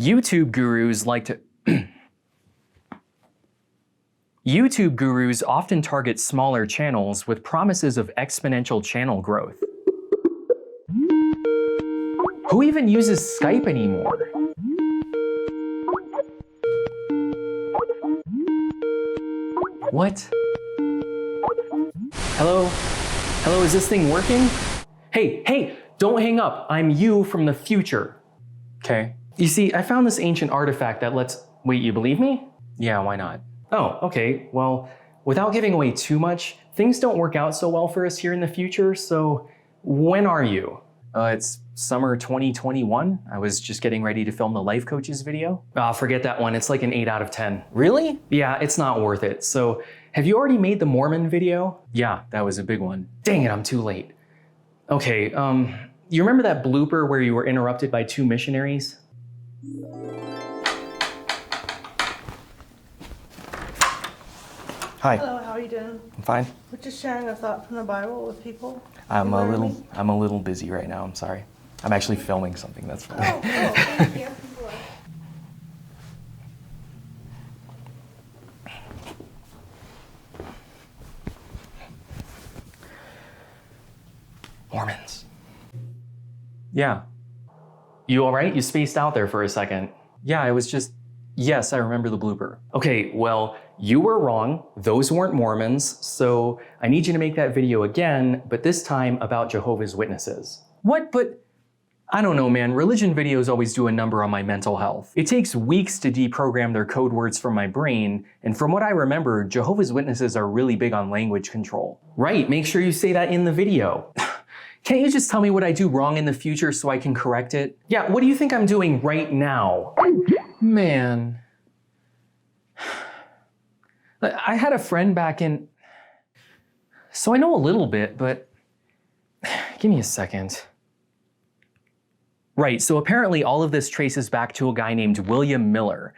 YouTube gurus like to YouTube gurus often target smaller channels with promises of exponential channel growth. Who even uses Skype anymore? What? Hello? Hello, is this thing working? Hey, don't hang up. I'm you from the future. Okay. You see, I found this ancient artifact that lets... Wait, you believe me? Yeah, why not? Oh, okay. Well, without giving away too much, things don't work out so well for us here in the future, so when are you? It's summer 2021. I was just getting ready to film the Life Coaches video. Forget that one. It's like an 8 out of 10. Really? Yeah, it's not worth it. So, have you already made the Mormon video? Yeah, that was a big one. Dang it, I'm too late. Okay, you remember that blooper where you were interrupted by 2 missionaries? Hi. Hello, how are you doing? I'm fine. We're just sharing a thought from the Bible with people. I'm a little busy right now, I'm sorry. I'm actually filming something, that's fine. Oh, thank you. Mormons. Yeah. You all right? You spaced out there for a second. Yeah, it was just, yes, I remember the blooper. Okay, well, you were wrong. Those weren't Mormons, so I need you to make that video again, but this time about Jehovah's Witnesses. What? But I don't know, man. Religion videos always do a number on my mental health. It takes weeks to deprogram their code words from my brain, and from what I remember, Jehovah's Witnesses are really big on language control. Right, make sure you say that in the video. Can't you just tell me what I do wrong in the future so I can correct it? Yeah, what do you think I'm doing right now? Man. I had a friend back in... So I know a little bit, but... Give me a second. Right, so apparently all of this traces back to a guy named William Miller.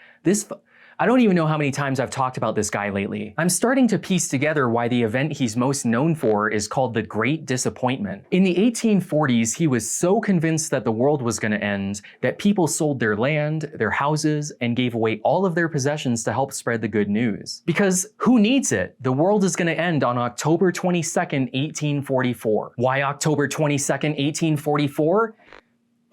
I don't even know how many times I've talked about this guy lately. I'm starting to piece together why the event he's most known for is called the Great Disappointment. In the 1840s, he was so convinced that the world was going to end that people sold their land, their houses, and gave away all of their possessions to help spread the good news. Because who needs it? The world is going to end on October 22nd, 1844. Why October 22nd, 1844?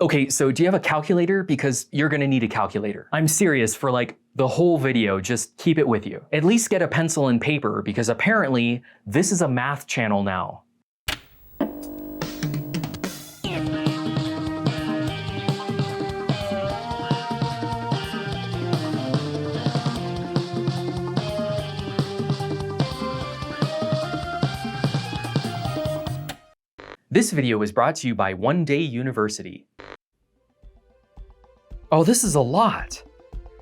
Okay, so do you have a calculator? Because you're gonna need a calculator. I'm serious, for like the whole video, just keep it with you. At least get a pencil and paper, because apparently this is a math channel now. This video is brought to you by One Day University. Oh, this is a lot.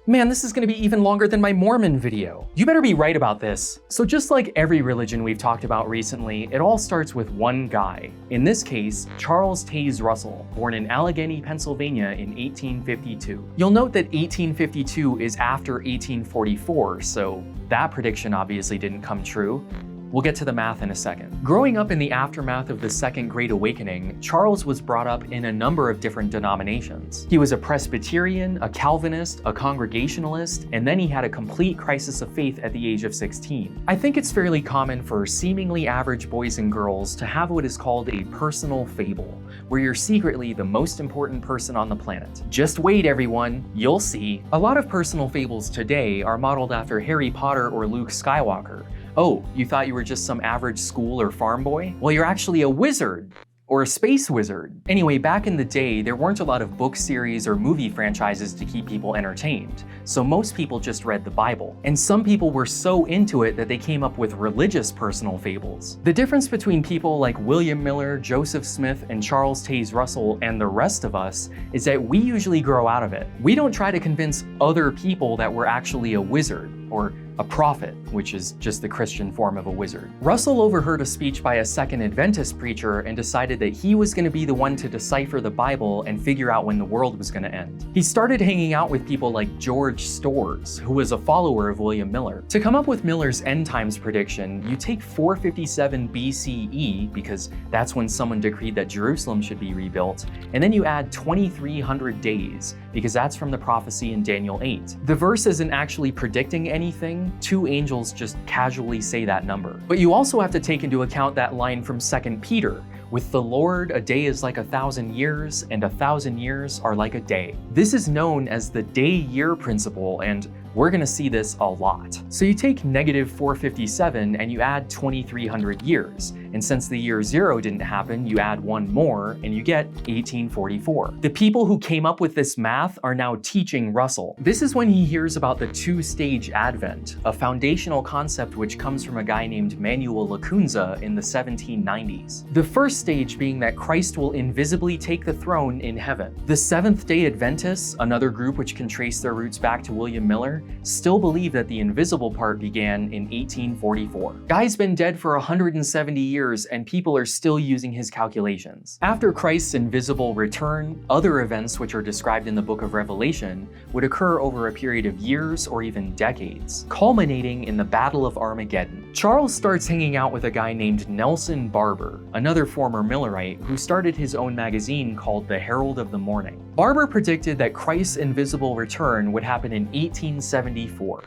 Man, this is gonna be even longer than my Mormon video. You better be right about this. So just like every religion we've talked about recently, it all starts with one guy. In this case, Charles Tays Russell, born in Allegheny, Pennsylvania in 1852. You'll note that 1852 is after 1844, so that prediction obviously didn't come true. We'll get to the math in a second. Growing up in the aftermath of the Second Great Awakening, Charles was brought up in a number of different denominations. He was a Presbyterian, a Calvinist, a Congregationalist, and then he had a complete crisis of faith at the age of 16. I think it's fairly common for seemingly average boys and girls to have what is called a personal fable, where you're secretly the most important person on the planet. Just wait, everyone, you'll see. A lot of personal fables today are modeled after Harry Potter or Luke Skywalker. Oh, you thought you were just some average school or farm boy? Well, you're actually a wizard. Or a space wizard. Anyway, back in the day, there weren't a lot of book series or movie franchises to keep people entertained, so most people just read the Bible. And some people were so into it that they came up with religious personal fables. The difference between people like William Miller, Joseph Smith, and Charles Tays Russell and the rest of us is that we usually grow out of it. We don't try to convince other people that we're actually a wizard, or a prophet, which is just the Christian form of a wizard. Russell overheard a speech by a Second Adventist preacher and decided that he was going to be the one to decipher the Bible and figure out when the world was going to end. He started hanging out with people like George Storrs, who was a follower of William Miller. To come up with Miller's end times prediction, you take 457 BCE, because that's when someone decreed that Jerusalem should be rebuilt, and then you add 2,300 days, because that's from the prophecy in Daniel 8. The verse isn't actually predicting anything, two angels just casually say that number. But you also have to take into account that line from 2 Peter, with the Lord, a day is like 1,000 years, and 1,000 years are like a day. This is known as the day-year principle, and we're gonna see this a lot. So you take negative 457 and you add 2,300 years. And since the year 0 didn't happen, you add one more and you get 1844. The people who came up with this math are now teaching Russell. This is when he hears about the two-stage advent, a foundational concept which comes from a guy named Manuel Lacunza in the 1790s. The first stage being that Christ will invisibly take the throne in heaven. The Seventh-day Adventists, another group which can trace their roots back to William Miller, still believe that the invisible part began in 1844. Guy's been dead for 170 years and people are still using his calculations. After Christ's invisible return, other events which are described in the book of Revelation would occur over a period of years or even decades, culminating in the Battle of Armageddon. Charles starts hanging out with a guy named Nelson Barber, another former Millerite who started his own magazine called the Herald of the Morning. Barber predicted that Christ's invisible return would happen in 1874.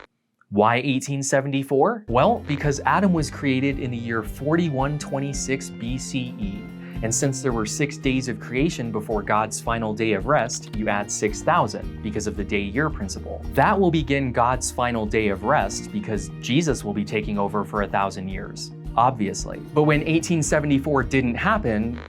Why 1874? Well, because Adam was created in the year 4126 BCE. And since there were 6 days of creation before God's final day of rest, you add 6,000 because of the day-year principle. That will begin God's final day of rest because Jesus will be taking over for 1,000 years, obviously. But when 1874 didn't happen,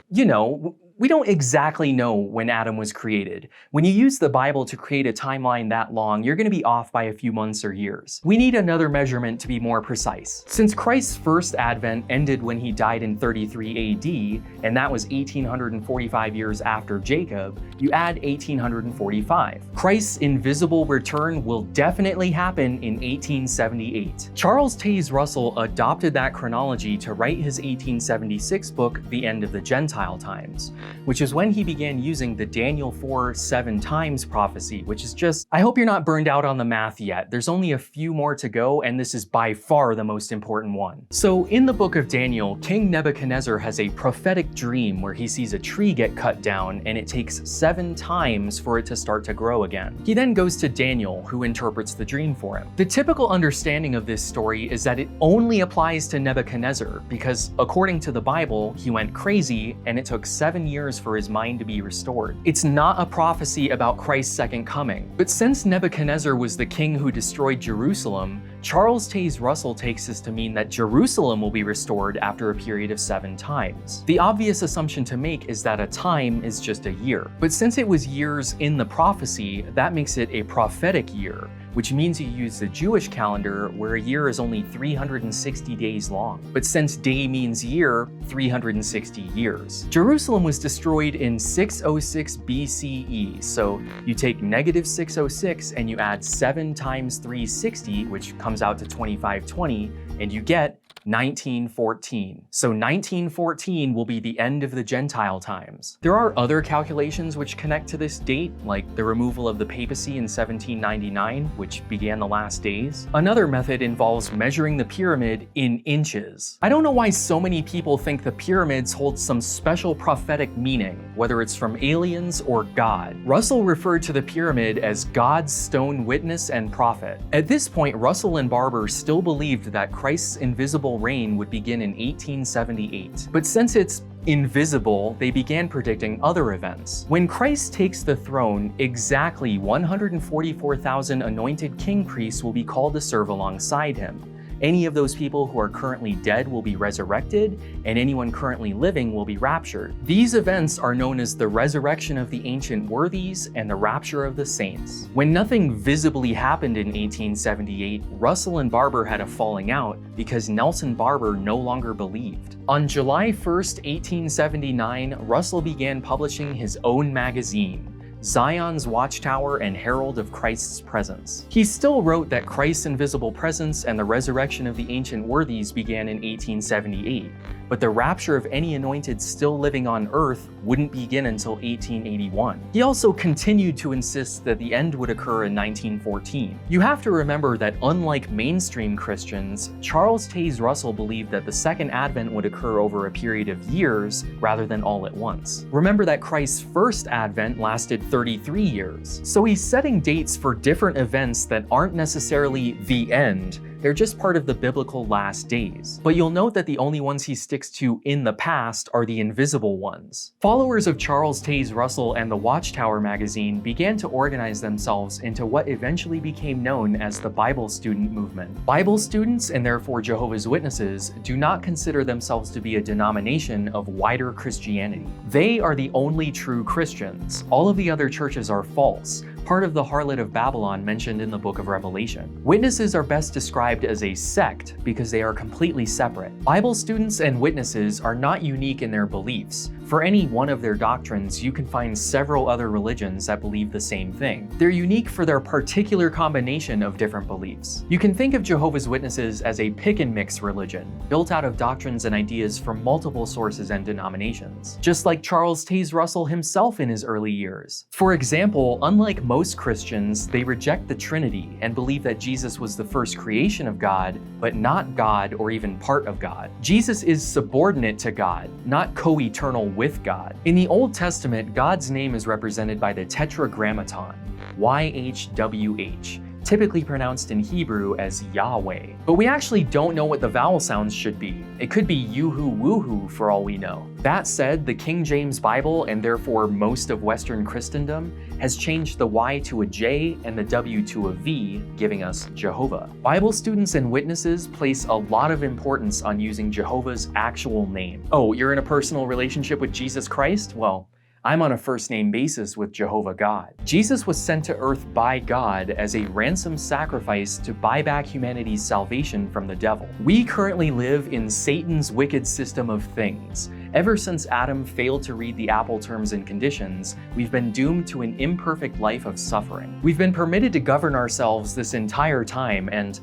we don't exactly know when Adam was created. When you use the Bible to create a timeline that long, you're going to be off by a few months or years. We need another measurement to be more precise. Since Christ's first advent ended when he died in 33 AD, and that was 1,845 years after Jacob, you add 1,845. Christ's invisible return will definitely happen in 1878. Charles Tays Russell adopted that chronology to write his 1876 book, The End of the Gentile Times, which is when he began using the Daniel 4:7 times prophecy, which is just, I hope you're not burned out on the math yet. There's only a few more to go, and this is by far the most important one. So in the book of Daniel, King Nebuchadnezzar has a prophetic dream where he sees a tree get cut down, and it takes 7 times for it to start to grow again. He then goes to Daniel, who interprets the dream for him. The typical understanding of this story is that it only applies to Nebuchadnezzar, because according to the Bible, he went crazy, and it took 7 years for his mind to be restored. It's not a prophecy about Christ's second coming. But since Nebuchadnezzar was the king who destroyed Jerusalem, Charles Tays Russell takes this to mean that Jerusalem will be restored after a period of 7 times. The obvious assumption to make is that a time is just a year. But since it was years in the prophecy, that makes it a prophetic year, which means you use the Jewish calendar where a year is only 360 days long. But since day means year, 360 years. Jerusalem was destroyed in 606 BCE, so you take negative 606 and you add 7 times 360, which comes out to 2520, and you get 1914. So 1914 will be the end of the Gentile times. There are other calculations which connect to this date, like the removal of the papacy in 1799, which began the last days. Another method involves measuring the pyramid in inches. I don't know why so many people think the pyramids hold some special prophetic meaning, whether it's from aliens or God. Russell referred to the pyramid as God's stone witness and prophet. At this point, Russell and Barber still believed that Christ's invisible reign would begin in 1878. But since it's invisible, they began predicting other events. When Christ takes the throne, exactly 144,000 anointed king priests will be called to serve alongside him. Any of those people who are currently dead will be resurrected, and anyone currently living will be raptured. These events are known as the resurrection of the ancient worthies and the rapture of the saints. When nothing visibly happened in 1878, Russell and Barber had a falling out because Nelson Barber no longer believed. On July 1st, 1879, Russell began publishing his own magazine, Zion's Watchtower and Herald of Christ's Presence. He still wrote that Christ's invisible presence and the resurrection of the ancient worthies began in 1878, but the rapture of any anointed still living on earth wouldn't begin until 1881. He also continued to insist that the end would occur in 1914. You have to remember that unlike mainstream Christians, Charles Tays Russell believed that the second advent would occur over a period of years rather than all at once. Remember that Christ's first advent lasted 33 years, so he's setting dates for different events that aren't necessarily the end. They're just part of the biblical last days. But you'll note that the only ones he sticks to in the past are the invisible ones. Followers of Charles Tays Russell and the Watchtower magazine began to organize themselves into what eventually became known as the Bible student movement. Bible students, and therefore Jehovah's Witnesses, do not consider themselves to be a denomination of wider Christianity. They are the only true Christians. All of the other churches are false, part of the harlot of Babylon mentioned in the book of Revelation. Witnesses are best described as a sect because they are completely separate. Bible students and witnesses are not unique in their beliefs. For any one of their doctrines, you can find several other religions that believe the same thing. They're unique for their particular combination of different beliefs. You can think of Jehovah's Witnesses as a pick-and-mix religion, built out of doctrines and ideas from multiple sources and denominations, just like Charles Tays Russell himself in his early years. For example, unlike most Christians, they reject the Trinity and believe that Jesus was the first creation of God, but not God or even part of God. Jesus is subordinate to God, not co-eternal with God. In the Old Testament, God's name is represented by the Tetragrammaton, YHWH, typically pronounced in Hebrew as Yahweh. But we actually don't know what the vowel sounds should be. It could be yoo-hoo woo-hoo for all we know. That said, the King James Bible, and therefore most of Western Christendom, has changed the Y to a J and the W to a V, giving us Jehovah. Bible students and witnesses place a lot of importance on using Jehovah's actual name. Oh, you're in a personal relationship with Jesus Christ? Well, I'm on a first-name basis with Jehovah God. Jesus was sent to earth by God as a ransom sacrifice to buy back humanity's salvation from the devil. We currently live in Satan's wicked system of things. Ever since Adam failed to read the Apple terms and conditions, we've been doomed to an imperfect life of suffering. We've been permitted to govern ourselves this entire time, and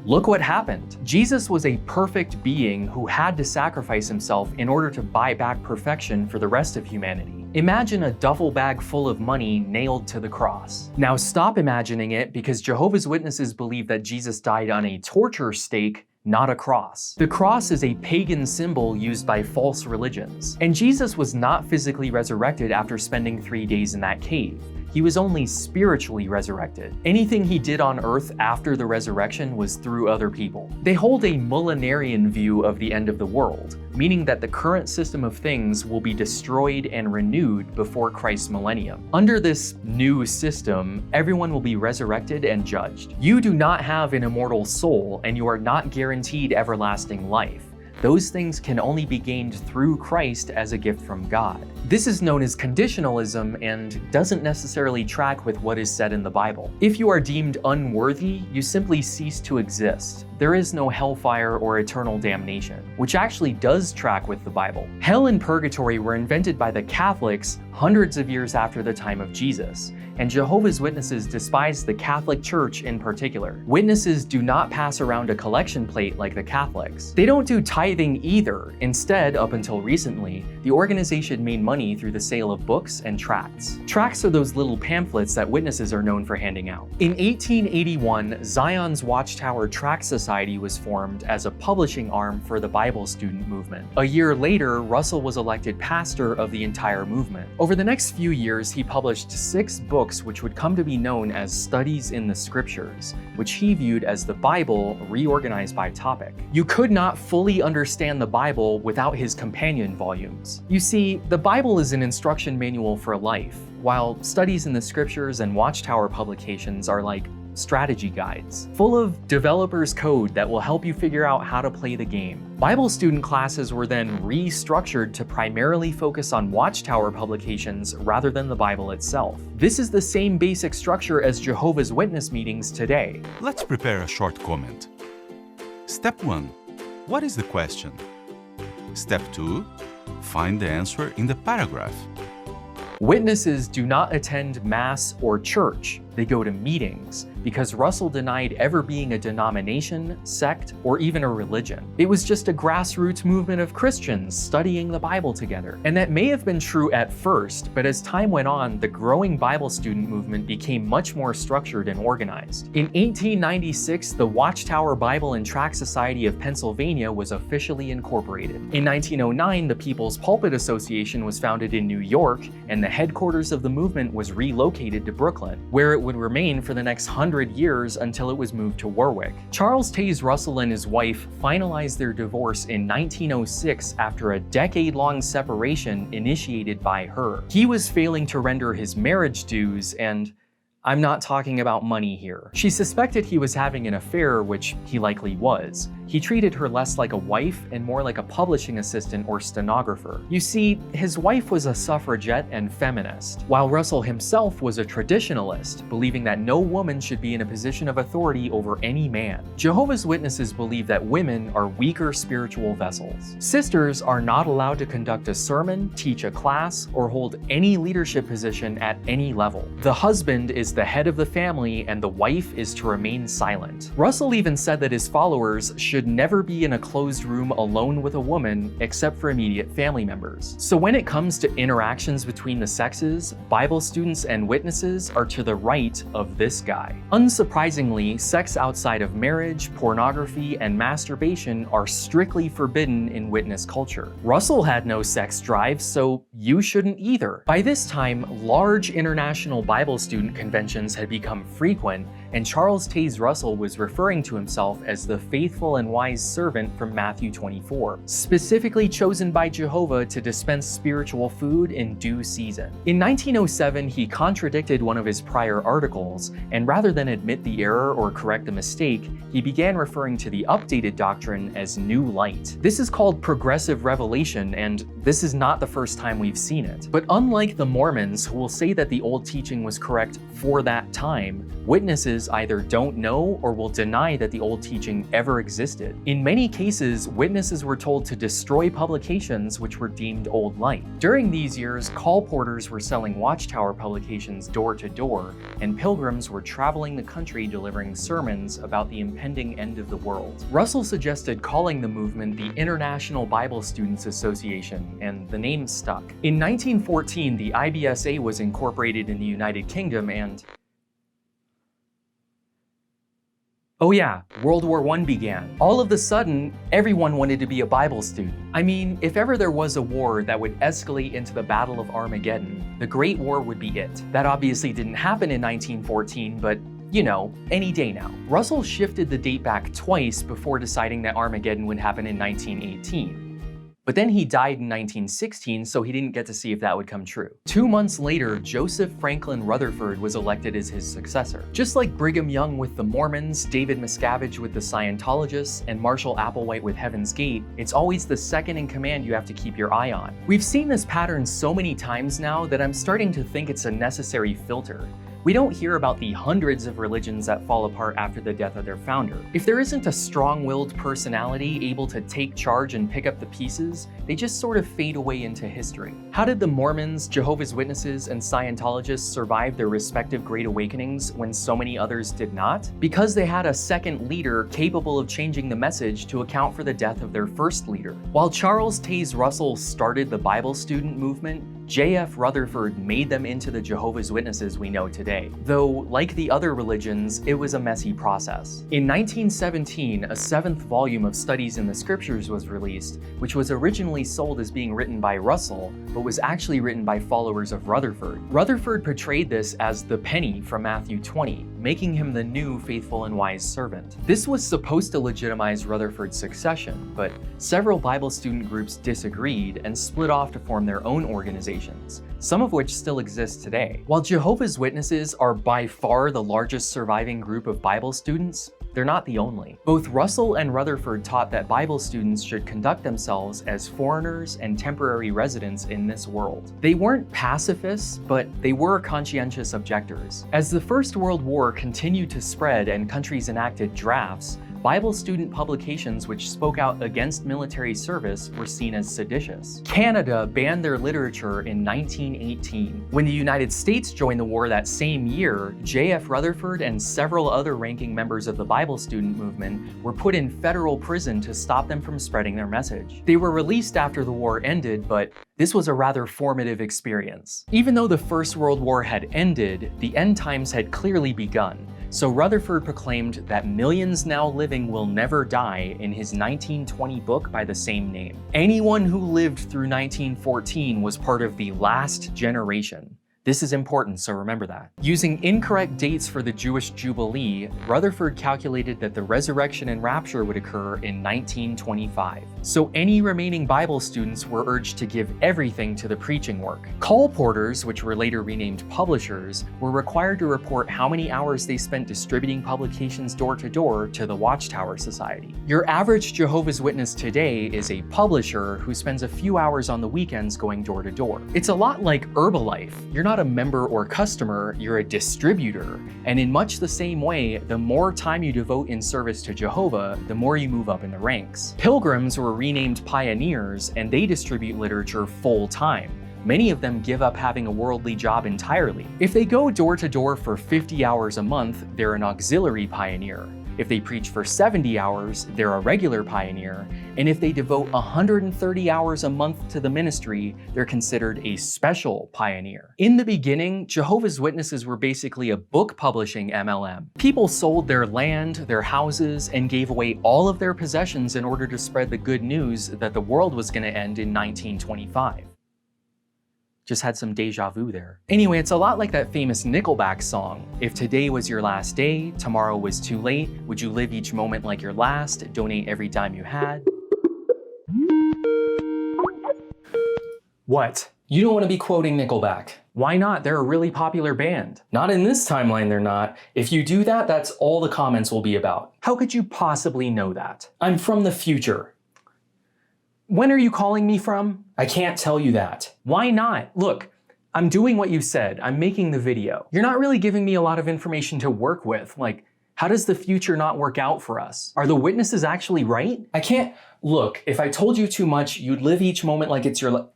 look what happened. Jesus was a perfect being who had to sacrifice himself in order to buy back perfection for the rest of humanity. Imagine a duffel bag full of money nailed to the cross. Now stop imagining it, because Jehovah's Witnesses believe that Jesus died on a torture stake, not a cross. The cross is a pagan symbol used by false religions, and Jesus was not physically resurrected after spending 3 days in that cave. He was only spiritually resurrected. Anything he did on earth after the resurrection was through other people. They hold a millenarian view of the end of the world, meaning that the current system of things will be destroyed and renewed before Christ's millennium. Under this new system, everyone will be resurrected and judged. You do not have an immortal soul, and you are not guaranteed everlasting life. Those things can only be gained through Christ as a gift from God. This is known as conditionalism and doesn't necessarily track with what is said in the Bible. If you are deemed unworthy, you simply cease to exist. There is no hellfire or eternal damnation, which actually does track with the Bible. Hell and purgatory were invented by the Catholics hundreds of years after the time of Jesus, and Jehovah's Witnesses despise the Catholic Church in particular. Witnesses do not pass around a collection plate like the Catholics. They don't do tithing either. Instead, up until recently, the organization made money through the sale of books and tracts. Tracts are those little pamphlets that witnesses are known for handing out. In 1881, Zion's Watchtower Tract Society was formed as a publishing arm for the Bible student movement. A year later, Russell was elected pastor of the entire movement. Over the next few years, he published 6 books which would come to be known as Studies in the Scriptures, which he viewed as the Bible reorganized by topic. You could not fully understand the Bible without his companion volumes. You see, the Bible is an instruction manual for life, while Studies in the Scriptures and Watchtower publications are like strategy guides, full of developers' code that will help you figure out how to play the game. Bible student classes were then restructured to primarily focus on Watchtower publications rather than the Bible itself. This is the same basic structure as Jehovah's Witness meetings today. Let's prepare a short comment. Step 1. What is the question? Step 2. Find the answer in the paragraph. Witnesses do not attend mass or church. They go to meetings, because Russell denied ever being a denomination, sect, or even a religion. It was just a grassroots movement of Christians studying the Bible together. And that may have been true at first, but as time went on, the growing Bible student movement became much more structured and organized. In 1896, the Watchtower Bible and Tract Society of Pennsylvania was officially incorporated. In 1909, the People's Pulpit Association was founded in New York, and the headquarters of the movement was relocated to Brooklyn, where it would remain for the next 100 years until it was moved to Warwick. Charles Tays Russell and his wife finalized their divorce in 1906 after a decade-long separation initiated by her. He was failing to render his marriage dues, and I'm not talking about money here. She suspected he was having an affair, which he likely was. He treated her less like a wife and more like a publishing assistant or stenographer. You see, his wife was a suffragette and feminist, while Russell himself was a traditionalist, believing that no woman should be in a position of authority over any man. Jehovah's Witnesses believe that women are weaker spiritual vessels. Sisters are not allowed to conduct a sermon, teach a class, or hold any leadership position at any level. The husband is the head of the family and the wife is to remain silent. Russell even said that his followers should never be in a closed room alone with a woman except for immediate family members. So when it comes to interactions between the sexes, Bible students and witnesses are to the right of this guy. Unsurprisingly, sex outside of marriage, pornography, and masturbation are strictly forbidden in witness culture. Russell had no sex drive, so you shouldn't either. By this time, large international Bible student conventions had become frequent, and Charles Tays Russell was referring to himself as the faithful and wise servant from Matthew 24, specifically chosen by Jehovah to dispense spiritual food in due season. In 1907, he contradicted one of his prior articles, and rather than admit the error or correct the mistake, he began referring to the updated doctrine as New Light. This is called progressive revelation, and this is not the first time we've seen it. But unlike the Mormons, who will say that the old teaching was correct for that time, witnesses either don't know or will deny that the old teaching ever existed. In many cases, witnesses were told to destroy publications which were deemed old light. During these years, call porters were selling Watchtower publications door to door, and pilgrims were traveling the country delivering sermons about the impending end of the world. Russell suggested calling the movement the International Bible Students Association, and the name stuck. In 1914, the IBSA was incorporated in the United Kingdom, and oh yeah, World War I began. All of a sudden, everyone wanted to be a Bible student. I mean, if ever there was a war that would escalate into the Battle of Armageddon, the Great War would be it. That obviously didn't happen in 1914, but you know, any day now. Russell shifted the date back twice before deciding that Armageddon would happen in 1918. But then he died in 1916, so he didn't get to see if that would come true. 2 months later, Joseph Franklin Rutherford was elected as his successor. Just like Brigham Young with the Mormons, David Miscavige with the Scientologists, and Marshall Applewhite with Heaven's Gate, it's always the second in command you have to keep your eye on. We've seen this pattern so many times now that I'm starting to think it's a necessary filter. We don't hear about the hundreds of religions that fall apart after the death of their founder. If there isn't a strong-willed personality able to take charge and pick up the pieces, they just sort of fade away into history. How did the Mormons, Jehovah's Witnesses, and Scientologists survive their respective Great Awakenings when so many others did not? Because they had a second leader capable of changing the message to account for the death of their first leader. While Charles Tays Russell started the Bible student movement, J.F. Rutherford made them into the Jehovah's Witnesses we know today. Though, like the other religions, it was a messy process. In 1917, a 7th volume of Studies in the Scriptures was released, which was originally sold as being written by Russell, but was actually written by followers of Rutherford. Rutherford portrayed this as the penny from Matthew 20, making him the new faithful and wise servant. This was supposed to legitimize Rutherford's succession, but several Bible student groups disagreed and split off to form their own organizations, some of which still exist today. While Jehovah's Witnesses are by far the largest surviving group of Bible students, they're not the only. Both Russell and Rutherford taught that Bible students should conduct themselves as foreigners and temporary residents in this world. They weren't pacifists, but they were conscientious objectors. As the First World War continued to spread and countries enacted drafts, Bible student publications which spoke out against military service were seen as seditious. Canada banned their literature in 1918. When the United States joined the war that same year, J.F. Rutherford and several other ranking members of the Bible student movement were put in federal prison to stop them from spreading their message. They were released after the war ended, but this was a rather formative experience. Even though the First World War had ended, the end times had clearly begun. So Rutherford proclaimed that millions now living will never die in his 1920 book by the same name. Anyone who lived through 1914 was part of the last generation. This is important, so remember that. Using incorrect dates for the Jewish Jubilee, Rutherford calculated that the resurrection and rapture would occur in 1925. So any remaining Bible students were urged to give everything to the preaching work. Colporteurs, which were later renamed publishers, were required to report how many hours they spent distributing publications door to door to the Watchtower Society. Your average Jehovah's Witness today is a publisher who spends a few hours on the weekends going door to door. It's a lot like Herbalife. You're not a member or customer, you're a distributor. And in much the same way, the more time you devote in service to Jehovah, the more you move up in the ranks. Pilgrims were renamed pioneers, and they distribute literature full time. Many of them give up having a worldly job entirely. If they go door to door for 50 hours a month, they're an auxiliary pioneer. If they preach for 70 hours, they're a regular pioneer. And if they devote 130 hours a month to the ministry, they're considered a special pioneer. In the beginning, Jehovah's Witnesses were basically a book publishing MLM. People sold their land, their houses, and gave away all of their possessions in order to spread the good news that the world was going to end in 1925. Just had some deja vu there. Anyway, it's a lot like that famous Nickelback song. If today was your last day, tomorrow was too late, would you live each moment like your last, donate every dime you had? What? You don't want to be quoting Nickelback. Why not? They're a really popular band. Not in this timeline, they're not. If you do that, that's all the comments will be about. How could you possibly know that? I'm from the future. When are you calling me from? I can't tell you that. Why not? Look, I'm doing what you said. I'm making the video. You're not really giving me a lot of information to work with. Like, how does the future not work out for us? Are the witnesses actually right? I can't. Look, if I told you too much, you'd live each moment like it's your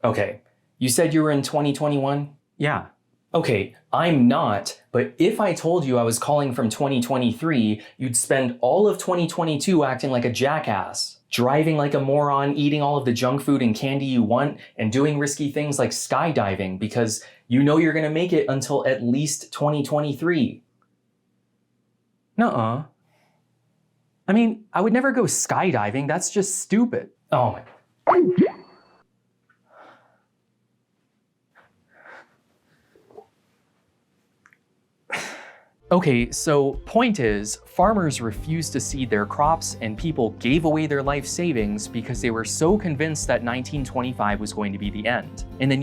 Okay, you said you were in 2021? Yeah. Okay, I'm not, but if I told you I was calling from 2023, you'd spend all of 2022 acting like a jackass, driving like a moron, eating all of the junk food and candy you want, and doing risky things like skydiving because you know you're gonna make it until at least 2023. Nuh-uh. I mean, I would never go skydiving, that's just stupid. Oh my. Okay, so point is, farmers refused to seed their crops and people gave away their life savings because they were so convinced that 1925 was going to be the end. And then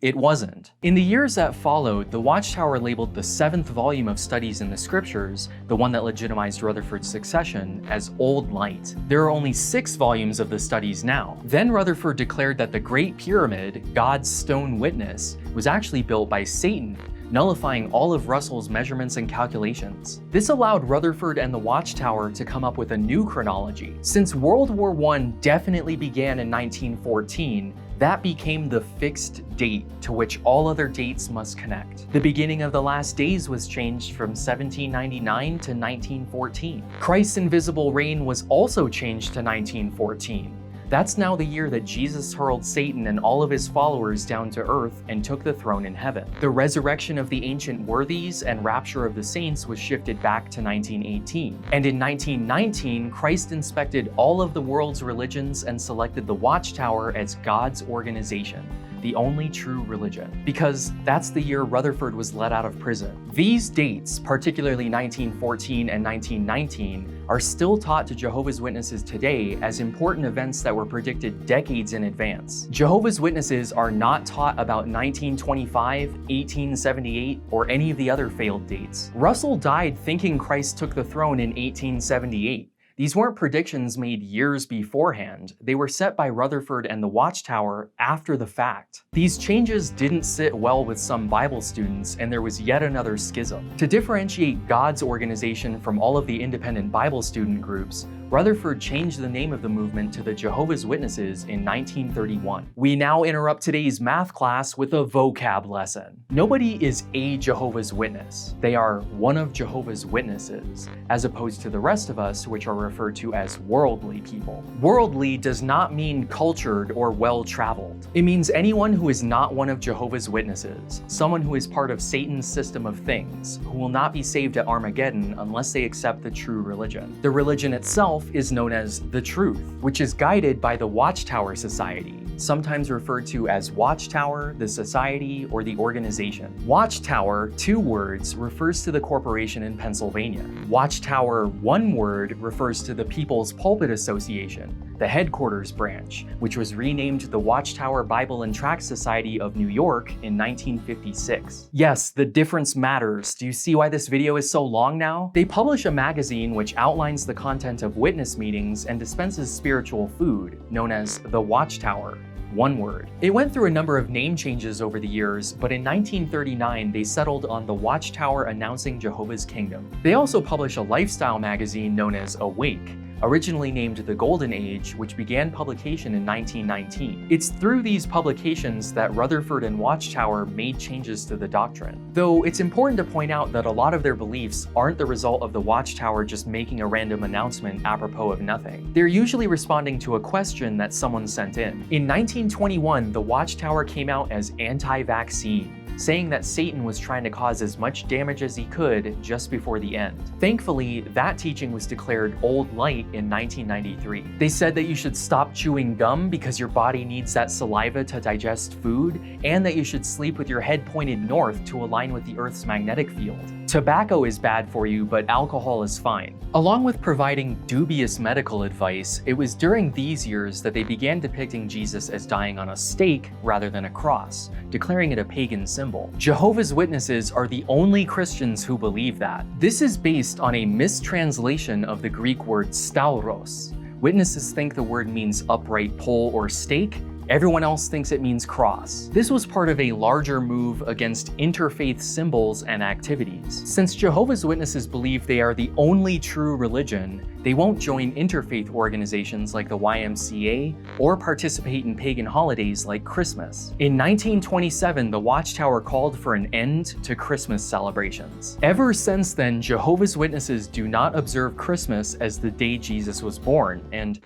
it wasn't. In the years that followed, the Watchtower labeled the 7th volume of Studies in the Scriptures, the one that legitimized Rutherford's succession, as Old Light. There are only 6 volumes of the studies now. Then Rutherford declared that the Great Pyramid, God's stone witness, was actually built by Satan, nullifying all of Russell's measurements and calculations. This allowed Rutherford and the Watchtower to come up with a new chronology. Since World War I definitely began in 1914, that became the fixed date to which all other dates must connect. The beginning of the last days was changed from 1799 to 1914. Christ's invisible reign was also changed to 1914. That's now the year that Jesus hurled Satan and all of his followers down to earth and took the throne in heaven. The resurrection of the ancient worthies and rapture of the saints was shifted back to 1918. And in 1919, Christ inspected all of the world's religions and selected the Watchtower as God's organization, the only true religion, because that's the year Rutherford was let out of prison. These dates, particularly 1914 and 1919, are still taught to Jehovah's Witnesses today as important events that were predicted decades in advance. Jehovah's Witnesses are not taught about 1925, 1878, or any of the other failed dates. Russell died thinking Christ took the throne in 1878. These weren't predictions made years beforehand, they were set by Rutherford and the Watchtower after the fact. These changes didn't sit well with some Bible students, and there was yet another schism. To differentiate God's organization from all of the independent Bible student groups, Rutherford changed the name of the movement to the Jehovah's Witnesses in 1931. We now interrupt today's math class with a vocab lesson. Nobody is a Jehovah's Witness. They are one of Jehovah's Witnesses, as opposed to the rest of us, which are referred to as worldly people. Worldly does not mean cultured or well-traveled. It means anyone who is not one of Jehovah's Witnesses, someone who is part of Satan's system of things, who will not be saved at Armageddon unless they accept the true religion. The religion itself is known as the Truth, which is guided by the Watchtower Society, sometimes referred to as Watchtower, the Society, or the organization. Watchtower, 2 words, refers to the corporation in Pennsylvania. Watchtower, 1 word, refers to the People's Pulpit Association, the headquarters branch, which was renamed the Watchtower Bible and Tract Society of New York in 1956. Yes, the difference matters. Do you see why this video is so long now? They publish a magazine which outlines the content of witness meetings and dispenses spiritual food, known as the Watchtower. 1 word. It went through a number of name changes over the years, but in 1939 they settled on the Watchtower Announcing Jehovah's Kingdom. They also publish a lifestyle magazine known as Awake, originally named The Golden Age, which began publication in 1919. It's through these publications that Rutherford and Watchtower made changes to the doctrine. Though it's important to point out that a lot of their beliefs aren't the result of the Watchtower just making a random announcement apropos of nothing. They're usually responding to a question that someone sent in. In 1921, the Watchtower came out as anti-vaccine, saying that Satan was trying to cause as much damage as he could just before the end. Thankfully, that teaching was declared old light in 1993. They said that you should stop chewing gum because your body needs that saliva to digest food, and that you should sleep with your head pointed north to align with the Earth's magnetic field. Tobacco is bad for you, but alcohol is fine. Along with providing dubious medical advice, it was during these years that they began depicting Jesus as dying on a stake rather than a cross, declaring it a pagan symbol. Jehovah's Witnesses are the only Christians who believe that. This is based on a mistranslation of the Greek word stauros. Witnesses think the word means upright pole or stake. Everyone else thinks it means cross. This was part of a larger move against interfaith symbols and activities. Since Jehovah's Witnesses believe they are the only true religion, they won't join interfaith organizations like the YMCA or participate in pagan holidays like Christmas. In 1927, the Watchtower called for an end to Christmas celebrations. Ever since then, Jehovah's Witnesses do not observe Christmas as the day Jesus was born, and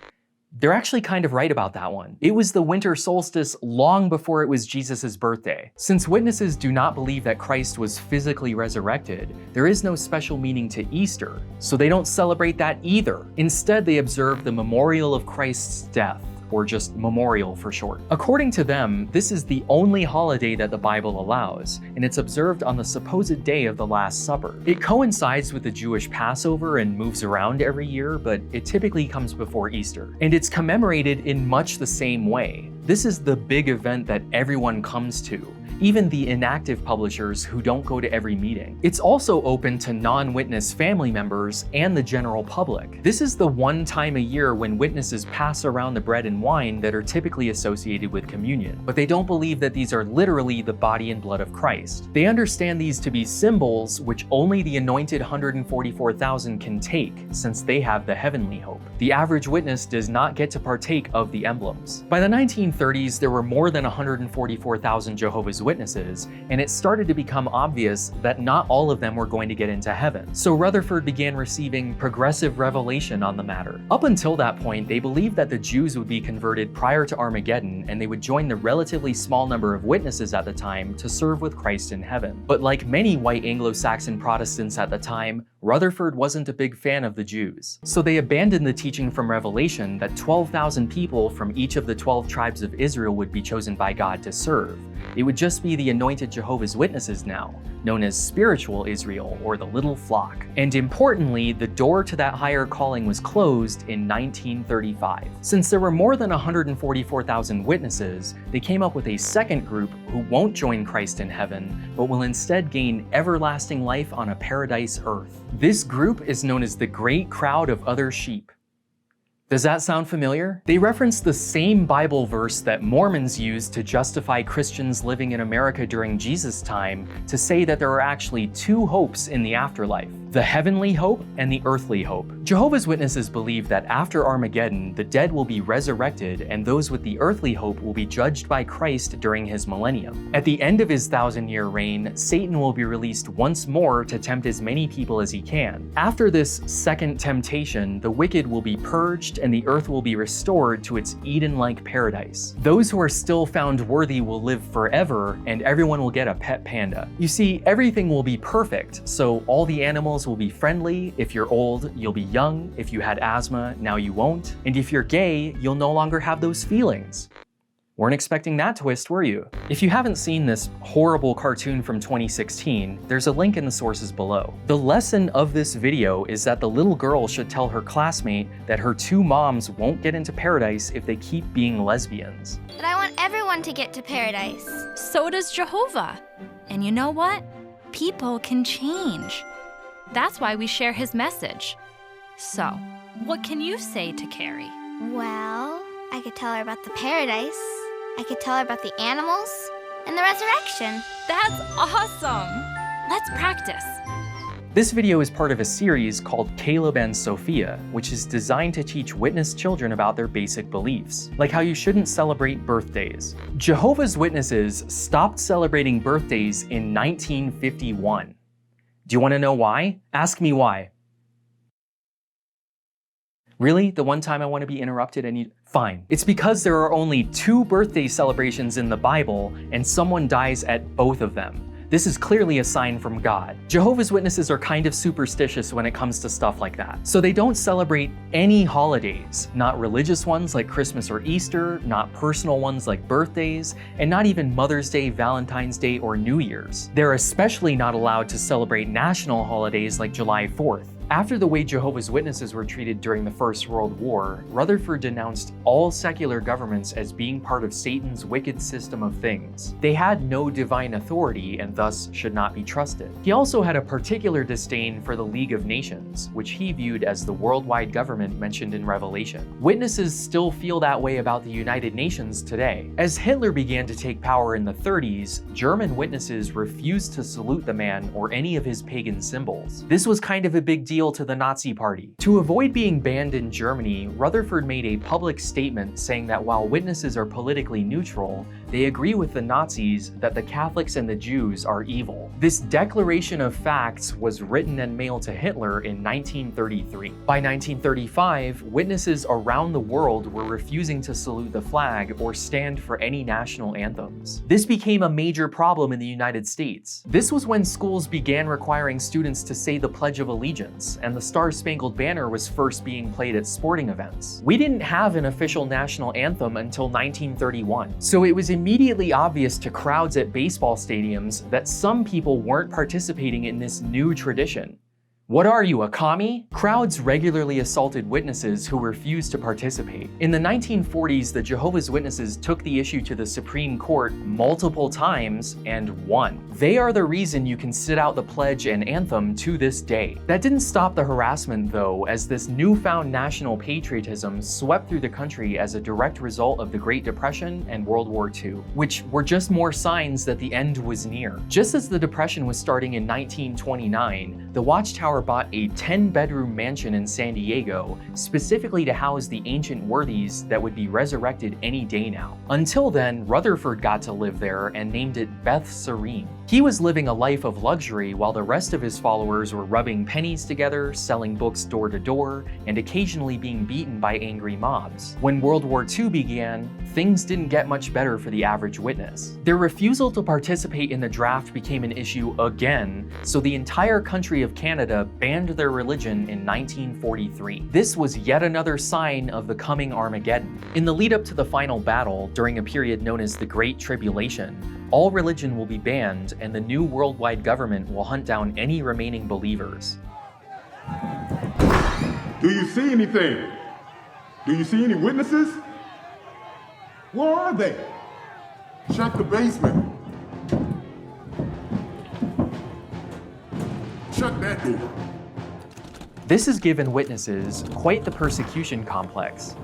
they're actually kind of right about that one. It was the winter solstice long before it was Jesus' birthday. Since witnesses do not believe that Christ was physically resurrected, there is no special meaning to Easter, so they don't celebrate that either. Instead, they observe the memorial of Christ's death, or just memorial for short. According to them, this is the only holiday that the Bible allows, and it's observed on the supposed day of the Last Supper. It coincides with the Jewish Passover and moves around every year, but it typically comes before Easter. And it's commemorated in much the same way. This is the big event that everyone comes to, even the inactive publishers who don't go to every meeting. It's also open to non-witness family members and the general public. This is the one time a year when witnesses pass around the bread and wine that are typically associated with communion, but they don't believe that these are literally the body and blood of Christ. They understand these to be symbols which only the anointed 144,000 can take, since they have the heavenly hope. The average witness does not get to partake of the emblems. By the 1930s, there were more than 144,000 Jehovah's Witnesses, and it started to become obvious that not all of them were going to get into heaven. So Rutherford began receiving progressive revelation on the matter. Up until that point, they believed that the Jews would be converted prior to Armageddon, and they would join the relatively small number of witnesses at the time to serve with Christ in heaven. But like many white Anglo-Saxon Protestants at the time, Rutherford wasn't a big fan of the Jews. So they abandoned the teaching from Revelation that 12,000 people from each of the 12 tribes of Israel would be chosen by God to serve. It would just be the anointed Jehovah's Witnesses now, known as spiritual Israel, or the little flock. And importantly, the door to that higher calling was closed in 1935. Since there were more than 144,000 witnesses, they came up with a second group who won't join Christ in heaven, but will instead gain everlasting life on a paradise earth. This group is known as the Great Crowd of Other Sheep. Does that sound familiar? They reference the same Bible verse that Mormons use to justify Christians living in America during Jesus' time to say that there are actually two hopes in the afterlife: the heavenly hope and the earthly hope. Jehovah's Witnesses believe that after Armageddon, the dead will be resurrected and those with the earthly hope will be judged by Christ during his millennium. At the end of his 1,000-year reign, Satan will be released once more to tempt as many people as he can. After this second temptation, the wicked will be purged and the earth will be restored to its Eden-like paradise. Those who are still found worthy will live forever, and everyone will get a pet panda. You see, everything will be perfect, so all the animals will be friendly. If you're old, you'll be young. If you had asthma, now you won't. And if you're gay, you'll no longer have those feelings. Weren't expecting that twist, were you? If you haven't seen this horrible cartoon from 2016, there's a link in the sources below. The lesson of this video is that the little girl should tell her classmate that her two moms won't get into paradise if they keep being lesbians. But I want everyone to get to paradise. So does Jehovah. And you know what? People can change. That's why we share his message. So, what can you say to Carrie? Well, I could tell her about the paradise. I could tell her about the animals and the resurrection. That's awesome! Let's practice. This video is part of a series called Caleb and Sophia, which is designed to teach witness children about their basic beliefs, like how you shouldn't celebrate birthdays. Jehovah's Witnesses stopped celebrating birthdays in 1951. Do you want to know why? Ask me why. Really? The one time I want to be interrupted and you... Fine. It's because there are only 2 birthday celebrations in the Bible and someone dies at both of them. This is clearly a sign from God. Jehovah's Witnesses are kind of superstitious when it comes to stuff like that. So they don't celebrate any holidays, not religious ones like Christmas or Easter, not personal ones like birthdays, and not even Mother's Day, Valentine's Day, or New Year's. They're especially not allowed to celebrate national holidays like July 4th. After the way Jehovah's Witnesses were treated during the First World War, Rutherford denounced all secular governments as being part of Satan's wicked system of things. They had no divine authority and thus should not be trusted. He also had a particular disdain for the League of Nations, which he viewed as the worldwide government mentioned in Revelation. Witnesses still feel that way about the United Nations today. As Hitler began to take power in the 30s, German witnesses refused to salute the man or any of his pagan symbols. This was kind of a big deal to the Nazi Party. To avoid being banned in Germany, Rutherford made a public statement saying that while witnesses are politically neutral, they agree with the Nazis that the Catholics and the Jews are evil. This declaration of facts was written and mailed to Hitler in 1933. By 1935, witnesses around the world were refusing to salute the flag or stand for any national anthems. This became a major problem in the United States. This was when schools began requiring students to say the Pledge of Allegiance, and the Star-Spangled Banner was first being played at sporting events. We didn't have an official national anthem until 1931, so it was immediately obvious to crowds at baseball stadiums that some people weren't participating in this new tradition. What are you, a commie? Crowds regularly assaulted witnesses who refused to participate. In the 1940s, the Jehovah's Witnesses took the issue to the Supreme Court multiple times and won. They are the reason you can sit out the pledge and anthem to this day. That didn't stop the harassment though, as this newfound national patriotism swept through the country as a direct result of the Great Depression and World War II, which were just more signs that the end was near. Just as the Depression was starting in 1929, the Watchtower bought a 10-bedroom mansion in San Diego, specifically to house the ancient worthies that would be resurrected any day now. Until then, Rutherford got to live there and named it Beth Serene. He was living a life of luxury while the rest of his followers were rubbing pennies together, selling books door to door, and occasionally being beaten by angry mobs. When World War II began, things didn't get much better for the average witness. Their refusal to participate in the draft became an issue again, so the entire country of Canada banned their religion in 1943. This was yet another sign of the coming Armageddon. In the lead up to the final battle, during a period known as the Great Tribulation, all religion will be banned and the new worldwide government will hunt down any remaining believers. Do you see anything? Do you see any witnesses? Where are they? Check the basement. Shut that door. This has given witnesses quite the persecution complex.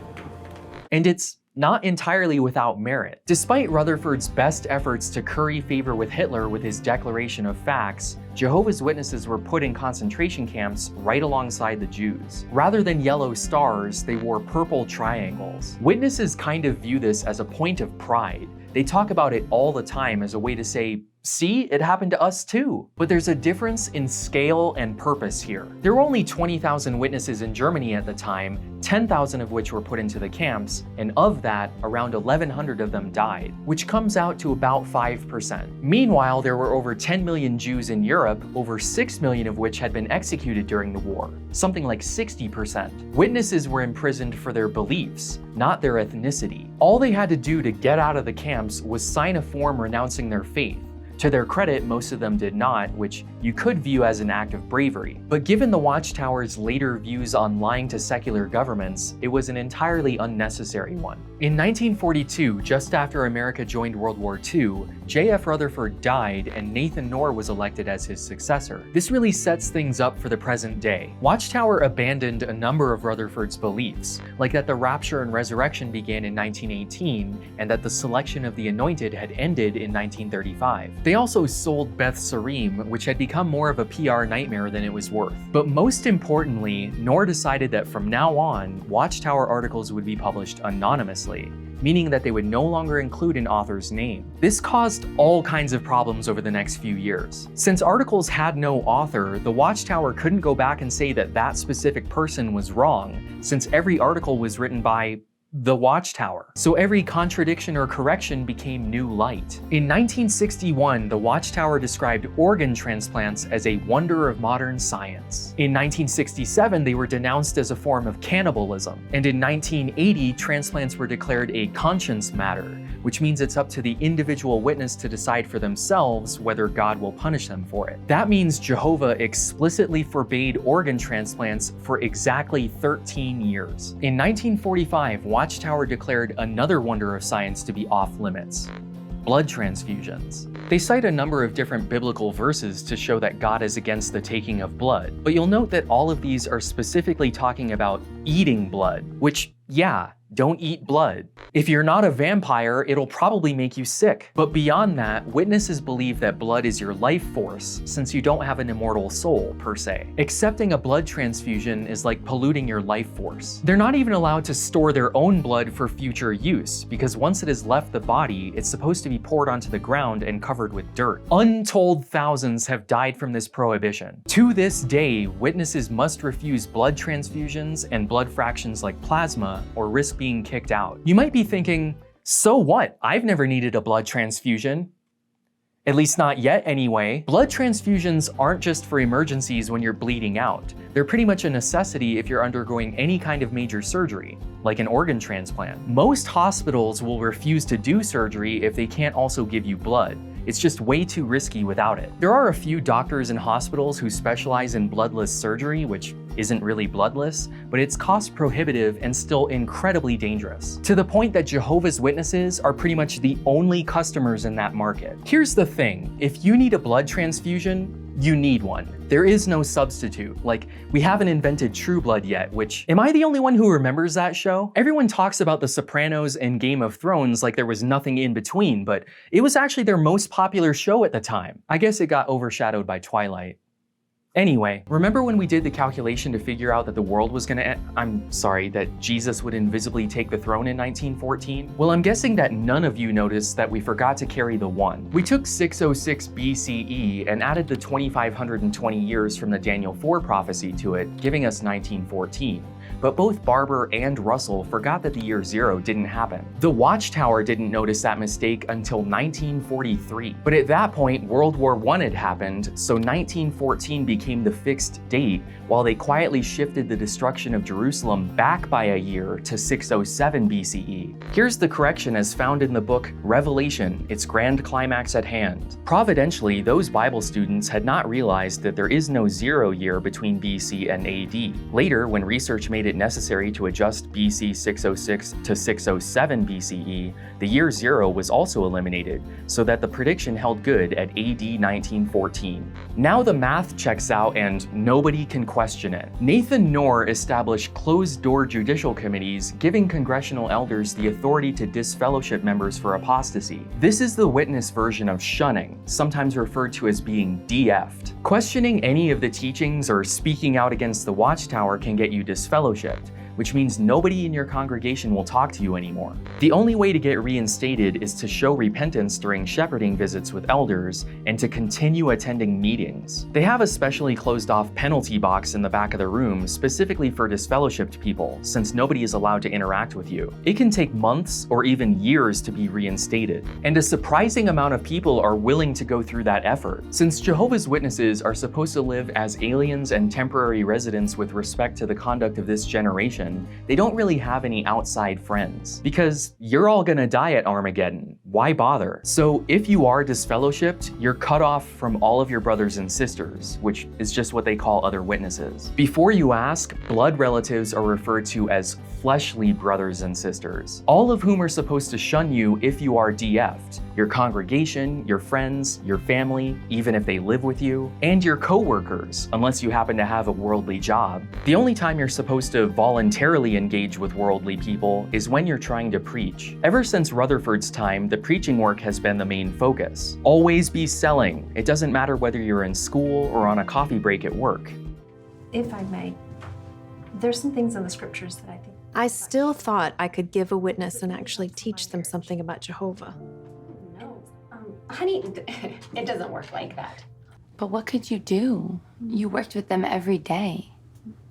And it's not entirely without merit. Despite Rutherford's best efforts to curry favor with Hitler with his declaration of facts, Jehovah's Witnesses were put in concentration camps right alongside the Jews. Rather than yellow stars, they wore purple triangles. Witnesses kind of view this as a point of pride. They talk about it all the time as a way to say, see, it happened to us too. But there's a difference in scale and purpose here. There were only 20,000 witnesses in Germany at the time, 10,000 of which were put into the camps, and of that, around 1,100 of them died, which comes out to about 5%. Meanwhile, there were over 10 million Jews in Europe, over 6 million of which had been executed during the war, something like 60%. Witnesses were imprisoned for their beliefs, not their ethnicity. All they had to do to get out of the camps was sign a form renouncing their faith. To their credit, most of them did not, which you could view as an act of bravery. But given the Watchtower's later views on lying to secular governments, it was an entirely unnecessary one. In 1942, just after America joined World War II, J.F. Rutherford died and Nathan Knorr was elected as his successor. This really sets things up for the present day. Watchtower abandoned a number of Rutherford's beliefs, like that the rapture and resurrection began in 1918 and that the selection of the anointed had ended in 1935. They also sold Beth Sarim, which had become more of a PR nightmare than it was worth. But most importantly, Knorr decided that from now on, Watchtower articles would be published anonymously, meaning that they would no longer include an author's name. This caused all kinds of problems over the next few years. Since articles had no author, the Watchtower couldn't go back and say that that specific person was wrong, since every article was written by the Watchtower. So every contradiction or correction became new light. In 1961, the Watchtower described organ transplants as a wonder of modern science. In 1967, they were denounced as a form of cannibalism. And in 1980, transplants were declared a conscience matter, which means it's up to the individual witness to decide for themselves whether God will punish them for it. That means Jehovah explicitly forbade organ transplants for exactly 13 years. In 1945, Watchtower declared another wonder of science to be off limits: blood transfusions. They cite a number of different biblical verses to show that God is against the taking of blood, but you'll note that all of these are specifically talking about eating blood, which, yeah, don't eat blood. If you're not a vampire, it'll probably make you sick. But beyond that, witnesses believe that blood is your life force, since you don't have an immortal soul, per se. Accepting a blood transfusion is like polluting your life force. They're not even allowed to store their own blood for future use, because once it has left the body, it's supposed to be poured onto the ground and covered with dirt. Untold thousands have died from this prohibition. To this day, witnesses must refuse blood transfusions and blood fractions like plasma, or risk being kicked out. You might be thinking, so what? I've never needed a blood transfusion. At least not yet anyway. Blood transfusions aren't just for emergencies when you're bleeding out. They're pretty much a necessity if you're undergoing any kind of major surgery, like an organ transplant. Most hospitals will refuse to do surgery if they can't also give you blood. It's just way too risky without it. There are a few doctors and hospitals who specialize in bloodless surgery, which isn't really bloodless, but it's cost prohibitive and still incredibly dangerous, to the point that Jehovah's Witnesses are pretty much the only customers in that market. Here's the thing, if you need a blood transfusion, you need one. There is no substitute. Like, we haven't invented True Blood yet, which, am I the only one who remembers that show? Everyone talks about The Sopranos and Game of Thrones like there was nothing in between, but it was actually their most popular show at the time. I guess it got overshadowed by Twilight. Anyway, remember when we did the calculation to figure out that the world was gonna end? that Jesus would invisibly take the throne in 1914? Well, I'm guessing that none of you noticed that we forgot to carry the 1. We took 606 BCE and added the 2,520 years from the Daniel 4 prophecy to it, giving us 1914. But both Barber and Russell forgot that the year 0 didn't happen. The Watchtower didn't notice that mistake until 1943. But at that point, World War I had happened, so 1914 became the fixed date, while they quietly shifted the destruction of Jerusalem back by a year to 607 BCE. Here's the correction as found in the book Revelation, its grand climax at hand. Providentially, those Bible students had not realized that there is no 0 year between BC and AD. Later, when research made it it necessary to adjust BC 606 to 607 BCE, the year 0 was also eliminated, so that the prediction held good at AD 1914. Now the math checks out and nobody can question it. Nathan Knorr established closed-door judicial committees, giving congressional elders the authority to disfellowship members for apostasy. This is the witness version of shunning, sometimes referred to as being DF'd. Questioning any of the teachings or speaking out against the Watchtower can get you disfellowshipped, which means nobody in your congregation will talk to you anymore. The only way to get reinstated is to show repentance during shepherding visits with elders and to continue attending meetings. They have a specially closed-off penalty box in the back of the room specifically for disfellowshipped people, since nobody is allowed to interact with you. It can take months or even years to be reinstated, and a surprising amount of people are willing to go through that effort. Since Jehovah's Witnesses are supposed to live as aliens and temporary residents with respect to the conduct of this generation, they don't really have any outside friends. Because you're all gonna die at Armageddon, why bother? So if you are disfellowshipped, you're cut off from all of your brothers and sisters, which is just what they call other witnesses. Before you ask, blood relatives are referred to as fleshly brothers and sisters, all of whom are supposed to shun you if you are DF'd. Your congregation, your friends, your family, even if they live with you, and your co-workers, unless you happen to have a worldly job. The only time you're supposed to voluntarily engage with worldly people is when you're trying to preach. Ever since Rutherford's time, the preaching work has been the main focus. Always be selling. It doesn't matter whether you're in school or on a coffee break at work. If I may, there's some things in the scriptures that I think. I still thought I could give a witness and actually teach them something about Jehovah. No, honey, it doesn't work like that. But what could you do? You worked with them every day,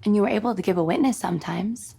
and you were able to give a witness sometimes.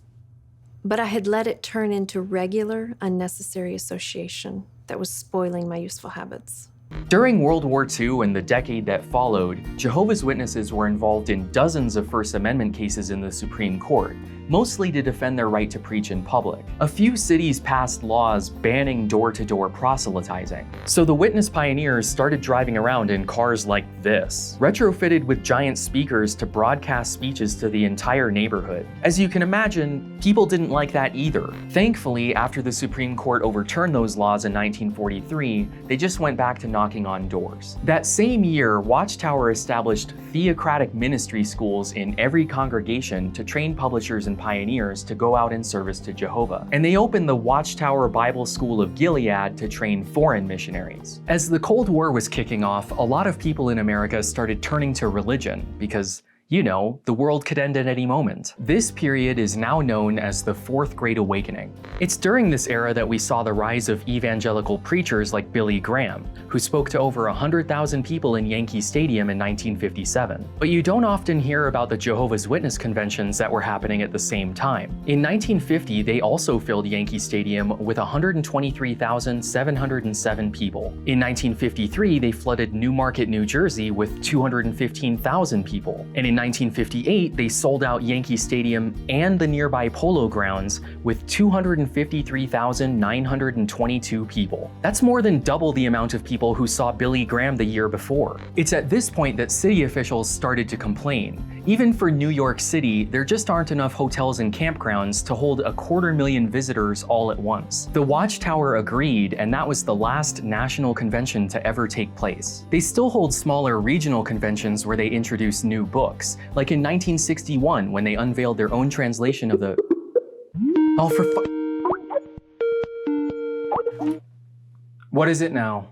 But I had let it turn into regular, unnecessary association that was spoiling my useful habits. During World War II and the decade that followed, Jehovah's Witnesses were involved in dozens of First Amendment cases in the Supreme Court, mostly to defend their right to preach in public. A few cities passed laws banning door-to-door proselytizing. So the witness pioneers started driving around in cars like this, retrofitted with giant speakers to broadcast speeches to the entire neighborhood. As you can imagine, people didn't like that either. Thankfully, after the Supreme Court overturned those laws in 1943, they just went back to knocking on doors. That same year, Watchtower established theocratic ministry schools in every congregation to train publishers and pioneers to go out in service to Jehovah. And they opened the Watchtower Bible School of Gilead to train foreign missionaries. As the Cold War was kicking off, a lot of people in America started turning to religion because, you know, the world could end at any moment. This period is now known as the Fourth Great Awakening. It's during this era that we saw the rise of evangelical preachers like Billy Graham, who spoke to over 100,000 people in Yankee Stadium in 1957. But you don't often hear about the Jehovah's Witness conventions that were happening at the same time. In 1950, they also filled Yankee Stadium with 123,707 people. In 1953, they flooded Newmarket, New Jersey with 215,000 people. And in 1958, they sold out Yankee Stadium and the nearby Polo Grounds with 253,922 people. That's more than double the amount of people who saw Billy Graham the year before. It's at this point that city officials started to complain. Even for New York City, there just aren't enough hotels and campgrounds to hold 250,000 visitors all at once. The Watchtower agreed, and that was the last national convention to ever take place. They still hold smaller regional conventions where they introduce new books, like in 1961 when they unveiled their own translation of the... Oh, for What is it now?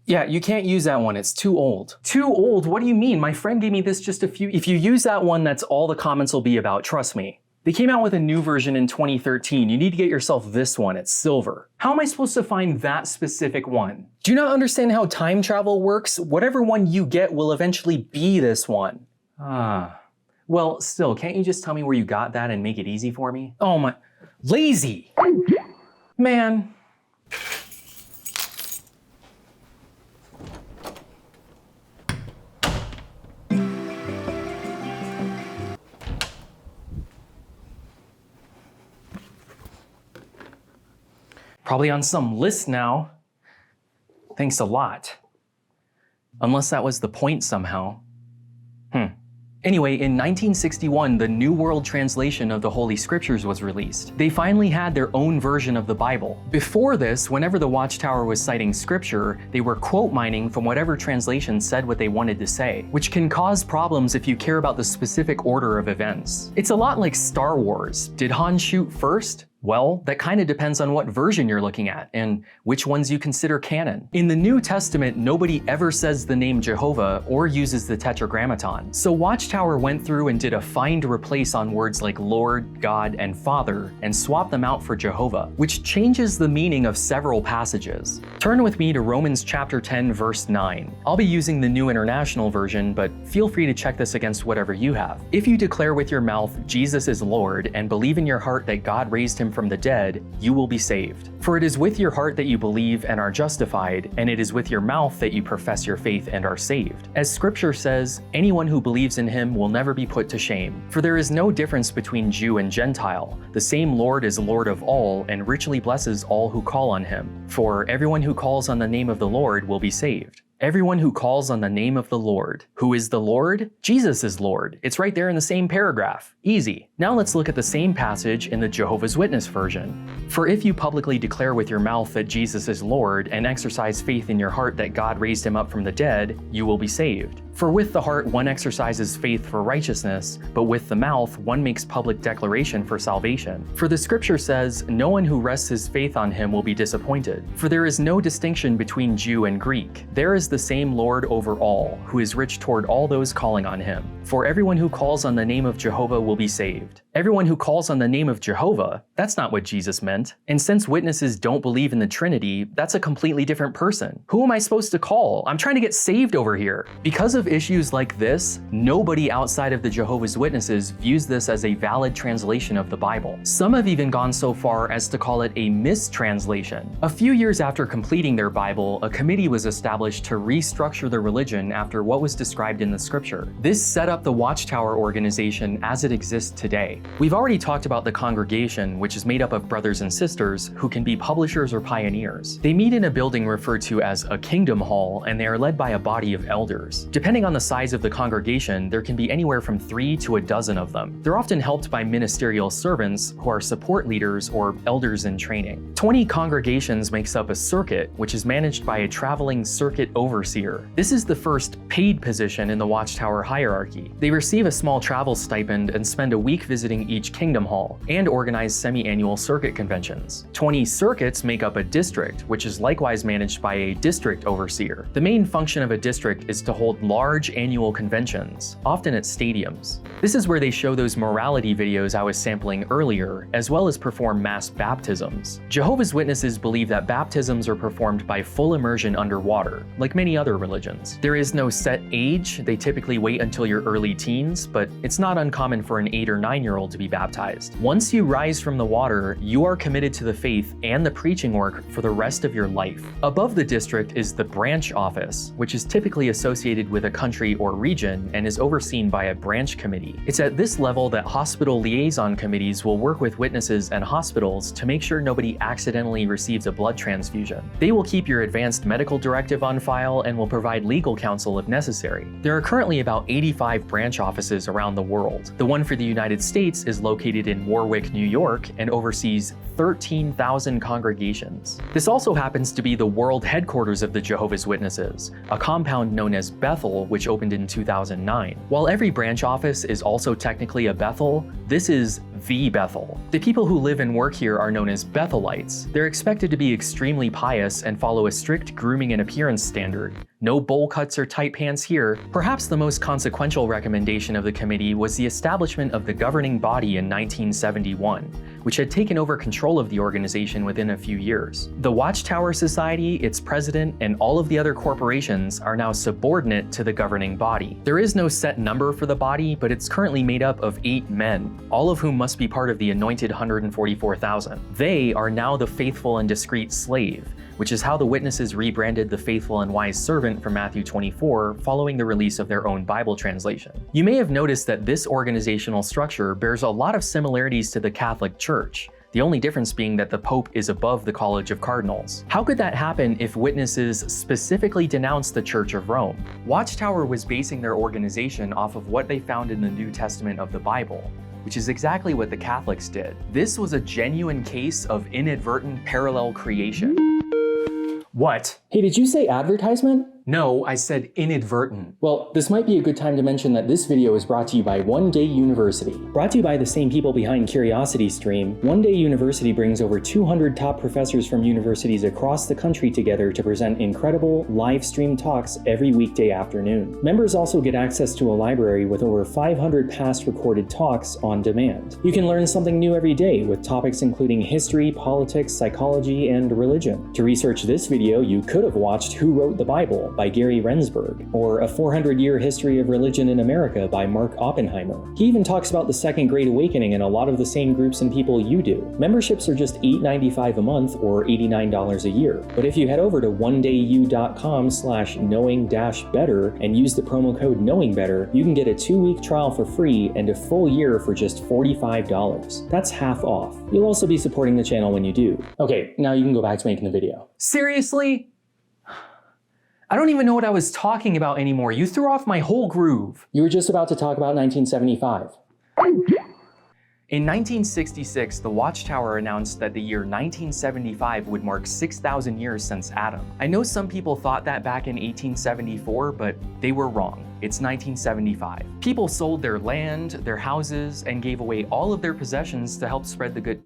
Yeah, you can't use that one, it's too old. Too old? What do you mean? My friend gave me this just a few... If you use that one, that's all the comments will be about, trust me. They came out with a new version in 2013. You need to get yourself this one, it's silver. How am I supposed to find that specific one? Do you not understand how time travel works? Whatever one you get will eventually be this one. Well, still, can't you just tell me where you got that and make it easy for me? Oh my... Lazy! Man. Probably on some list now. Thanks a lot. Unless that was the point somehow. Anyway, in 1961, the New World Translation of the Holy Scriptures was released. They finally had their own version of the Bible. Before this, whenever the Watchtower was citing scripture, they were quote mining from whatever translation said what they wanted to say, which can cause problems if you care about the specific order of events. It's a lot like Star Wars. Did Han shoot first? Well, that kind of depends on what version you're looking at and which ones you consider canon. In the New Testament, nobody ever says the name Jehovah or uses the Tetragrammaton. So Watchtower went through and did a find replace on words like Lord, God, and Father and swapped them out for Jehovah, which changes the meaning of several passages. Turn with me to Romans chapter 10, verse 9. I'll be using the New International Version, but feel free to check this against whatever you have. If you declare with your mouth Jesus is Lord and believe in your heart that God raised him from the dead, you will be saved. For it is with your heart that you believe and are justified, and it is with your mouth that you profess your faith and are saved. As scripture says, anyone who believes in him will never be put to shame. For there is no difference between Jew and Gentile. The same Lord is Lord of all and richly blesses all who call on him. For everyone who calls on the name of the Lord will be saved. Everyone who calls on the name of the Lord. Who is the Lord? Jesus is Lord. It's right there in the same paragraph. Easy. Now let's look at the same passage in the Jehovah's Witness version. For if you publicly declare with your mouth that Jesus is Lord and exercise faith in your heart that God raised him up from the dead, you will be saved. For with the heart one exercises faith for righteousness, but with the mouth one makes public declaration for salvation. For the scripture says, no one who rests his faith on him will be disappointed. For there is no distinction between Jew and Greek. There is the same Lord over all, who is rich toward all those calling on him. For everyone who calls on the name of Jehovah will be saved. Everyone who calls on the name of Jehovah, that's not what Jesus meant. And since witnesses don't believe in the Trinity, that's a completely different person. Who am I supposed to call? I'm trying to get saved over here. Because of issues like this, nobody outside of the Jehovah's Witnesses views this as a valid translation of the Bible. Some have even gone so far as to call it a mistranslation. A few years after completing their Bible, a committee was established to restructure the religion after what was described in the scripture. This set up the Watchtower organization as it exists today. We've already talked about the congregation, which is made up of brothers and sisters who can be publishers or pioneers. They meet in a building referred to as a kingdom hall, and they are led by a body of elders. Depending on the size of the congregation, there can be anywhere from 3 to a dozen of them. They're often helped by ministerial servants who are support leaders or elders in training. 20 congregations makes up a circuit, which is managed by a traveling circuit overseer. This is the first paid position in the Watchtower hierarchy. They receive a small travel stipend and spend a week visiting each kingdom hall and organize semi-annual circuit conventions. 20 circuits make up a district, which is likewise managed by a district overseer. The main function of a district is to hold large annual conventions, often at stadiums. This is where they show those morality videos I was sampling earlier, as well as perform mass baptisms. Jehovah's Witnesses believe that baptisms are performed by full immersion underwater, like many other religions. There is no set age. They typically wait until your early teens, but it's not uncommon for an 8 or 9-year-old to be baptized. Once you rise from the water, you are committed to the faith and the preaching work for the rest of your life. Above the district is the branch office, which is typically associated with a country or region and is overseen by a branch committee. It's at this level that hospital liaison committees will work with witnesses and hospitals to make sure nobody accidentally receives a blood transfusion. They will keep your advanced medical directive on file and will provide legal counsel if necessary. There are currently about 85 branch offices around the world. The one for the United States is located in Warwick, New York, and oversees 13,000 congregations. This also happens to be the world headquarters of the Jehovah's Witnesses, a compound known as Bethel, which opened in 2009. While every branch office is also technically a Bethel, this is the Bethel. The people who live and work here are known as Bethelites. They're expected to be extremely pious and follow a strict grooming and appearance standard. No bowl cuts or tight pants here. Perhaps the most consequential recommendation of the committee was the establishment of the governing body in 1971, which had taken over control of the organization within a few years. The Watchtower Society, its president, and all of the other corporations are now subordinate to the governing body. There is no set number for the body, but it's currently made up of 8 men, all of whom must be part of the anointed 144,000. They are now the faithful and discreet slave, which is how the witnesses rebranded the faithful and wise servant from Matthew 24 following the release of their own Bible translation. You may have noticed that this organizational structure bears a lot of similarities to the Catholic Church. the only difference being that the Pope is above the College of Cardinals. How could that happen if witnesses specifically denounced the Church of Rome? Watchtower was basing their organization off of what they found in the New Testament of the Bible, which is exactly what the Catholics did. This was a genuine case of inadvertent parallel creation. What? Hey, did you say advertisement? No, I said inadvertent. Well, this might be a good time to mention that this video is brought to you by One Day University. Brought to you by the same people behind CuriosityStream, One Day University brings over 200 top professors from universities across the country together to present incredible live stream talks every weekday afternoon. Members also get access to a library with over 500 past recorded talks on demand. You can learn something new every day with topics including history, politics, psychology, and religion. To research this video, you could have watched Who Wrote the Bible by Gary Rensburg, or A 400-Year History of Religion in America by Mark Oppenheimer. He even talks about the Second Great Awakening and a lot of the same groups and people you do. Memberships are just $8.95 a month or $89 a year. But if you head over to ondayu.com/knowing-better and use the promo code knowingbetter, you can get a 2-week trial for free and a full year for just $45. That's half off. You'll also be supporting the channel when you do. Okay, now you can go back to making the video. Seriously? I don't even know what I was talking about anymore. You threw off my whole groove. You were just about to talk about 1975. In 1966, the Watchtower announced that the year 1975 would mark 6,000 years since Adam. I know some people thought that back in 1874, but they were wrong. It's 1975. People sold their land, their houses, and gave away all of their possessions to help spread the good.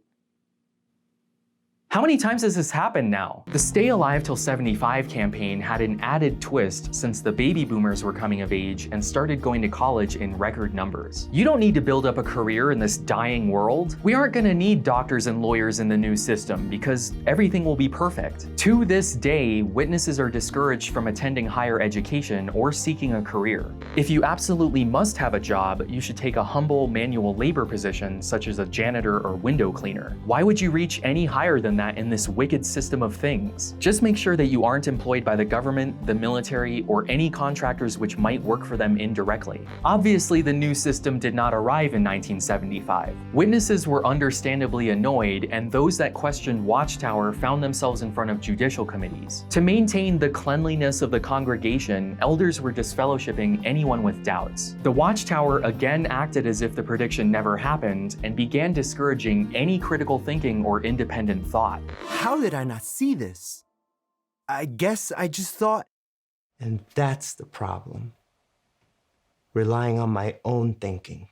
How many times has this happened now? The Stay Alive Till 75 campaign had an added twist since the baby boomers were coming of age and started going to college in record numbers. You don't need to build up a career in this dying world. We aren't gonna need doctors and lawyers in the new system because everything will be perfect. To this day, witnesses are discouraged from attending higher education or seeking a career. If you absolutely must have a job, you should take a humble manual labor position such as a janitor or window cleaner. Why would you reach any higher than that in this wicked system of things? Just make sure that you aren't employed by the government, the military, or any contractors which might work for them indirectly. Obviously, the new system did not arrive in 1975. Witnesses were understandably annoyed, and those that questioned Watchtower found themselves in front of judicial committees. To maintain the cleanliness of the congregation, elders were disfellowshipping anyone with doubts. The Watchtower again acted as if the prediction never happened and began discouraging any critical thinking or independent thought. How did I not see this? I guess I just thought... And that's the problem. Relying on my own thinking.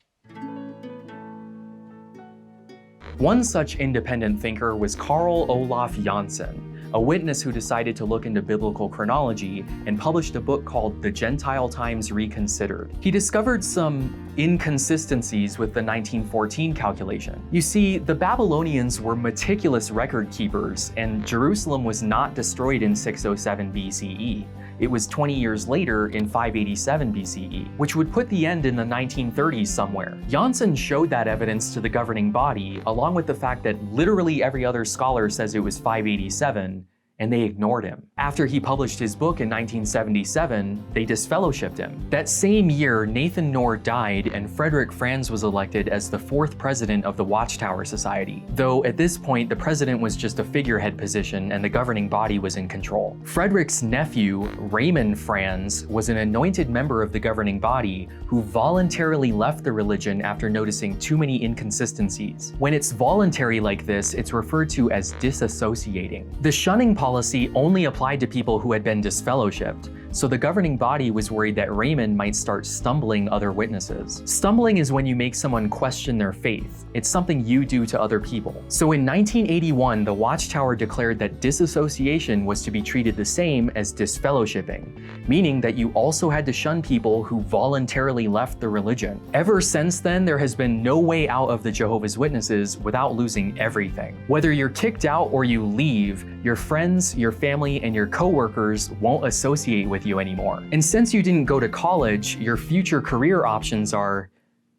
One such independent thinker was Carl Olaf Janssen, a witness who decided to look into biblical chronology and published a book called The Gentile Times Reconsidered. He discovered some inconsistencies with the 1914 calculation. You see, the Babylonians were meticulous record keepers, and Jerusalem was not destroyed in 607 BCE. It was 20 years later in 587 BCE, which would put the end in the 1930s somewhere. Janssen showed that evidence to the governing body, along with the fact that literally every other scholar says it was 587, and they ignored him. After he published his book in 1977, they disfellowshipped him. That same year, Nathan Knorr died and Frederick Franz was elected as the 4th president of the Watchtower Society, though at this point the president was just a figurehead position and the governing body was in control. Frederick's nephew, Raymond Franz, was an anointed member of the governing body who voluntarily left the religion after noticing too many inconsistencies. When it's voluntary like this, it's referred to as disassociating. The shunning policy only applied to people who had been disfellowshipped, so the governing body was worried that Raymond might start stumbling other witnesses. Stumbling is when you make someone question their faith. It's something you do to other people. So in 1981, the Watchtower declared that disassociation was to be treated the same as disfellowshipping, meaning that you also had to shun people who voluntarily left the religion. Ever since then, there has been no way out of the Jehovah's Witnesses without losing everything. Whether you're kicked out or you leave, your friends, your family, and your coworkers won't associate with you anymore. And since you didn't go to college, your future career options are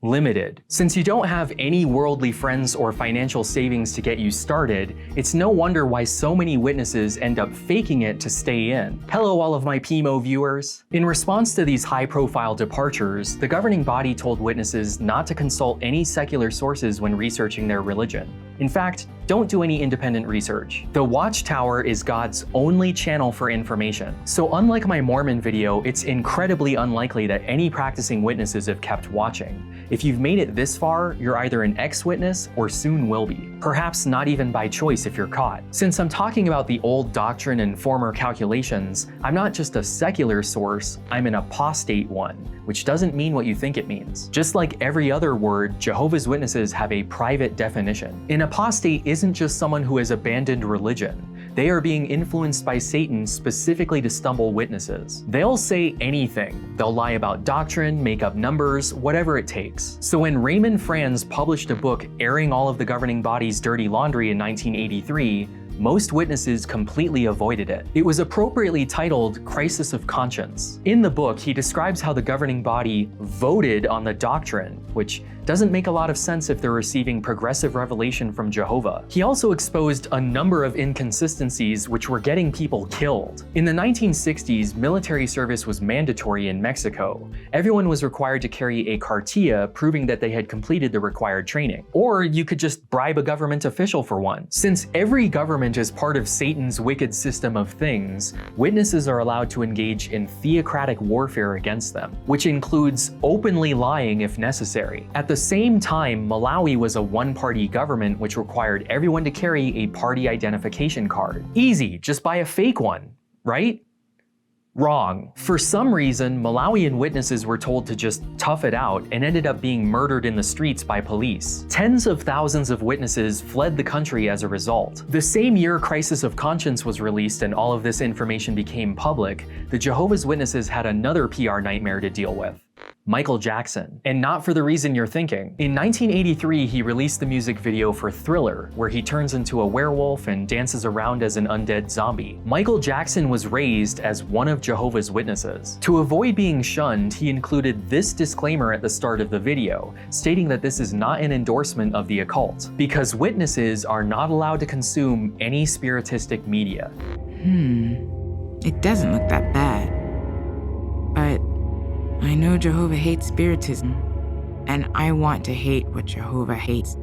limited. Since you don't have any worldly friends or financial savings to get you started, it's no wonder why so many witnesses end up faking it to stay in. Hello all of my PMO viewers. In response to these high-profile departures, the governing body told witnesses not to consult any secular sources when researching their religion. In fact, don't do any independent research. The Watchtower is God's only channel for information. So unlike my Mormon video, it's incredibly unlikely that any practicing witnesses have kept watching. If you've made it this far, you're either an ex-witness or soon will be. Perhaps not even by choice if you're caught. Since I'm talking about the old doctrine and former calculations, I'm not just a secular source, I'm an apostate one, which doesn't mean what you think it means. Just like every other word, Jehovah's Witnesses have a private definition. An apostate isn't just someone who has abandoned religion. They are being influenced by Satan specifically to stumble witnesses. They'll say anything. They'll lie about doctrine, make up numbers, whatever it takes. So when Raymond Franz published a book airing all of the governing body's dirty laundry in 1983, most witnesses completely avoided it. It was appropriately titled Crisis of Conscience. In the book, he describes how the governing body voted on the doctrine, which doesn't make a lot of sense if they're receiving progressive revelation from Jehovah. He also exposed a number of inconsistencies which were getting people killed. In the 1960s, military service was mandatory in Mexico. Everyone was required to carry a cartilla proving that they had completed the required training. Or you could just bribe a government official for one. Since every government is part of Satan's wicked system of things, witnesses are allowed to engage in theocratic warfare against them, which includes openly lying if necessary. At the same time, Malawi was a one-party government which required everyone to carry a party identification card. Easy, just buy a fake one, right? Wrong. For some reason, Malawian witnesses were told to just tough it out and ended up being murdered in the streets by police. Tens of thousands of witnesses fled the country as a result. The same year Crisis of Conscience was released and all of this information became public, the Jehovah's Witnesses had another PR nightmare to deal with. Michael Jackson. And not for the reason you're thinking. In 1983, he released the music video for Thriller, where he turns into a werewolf and dances around as an undead zombie. Michael Jackson was raised as one of Jehovah's Witnesses. To avoid being shunned, he included this disclaimer at the start of the video, stating that this is not an endorsement of the occult, because witnesses are not allowed to consume any spiritistic media. It doesn't look that bad. But I know Jehovah hates spiritism, and I want to hate what Jehovah hates.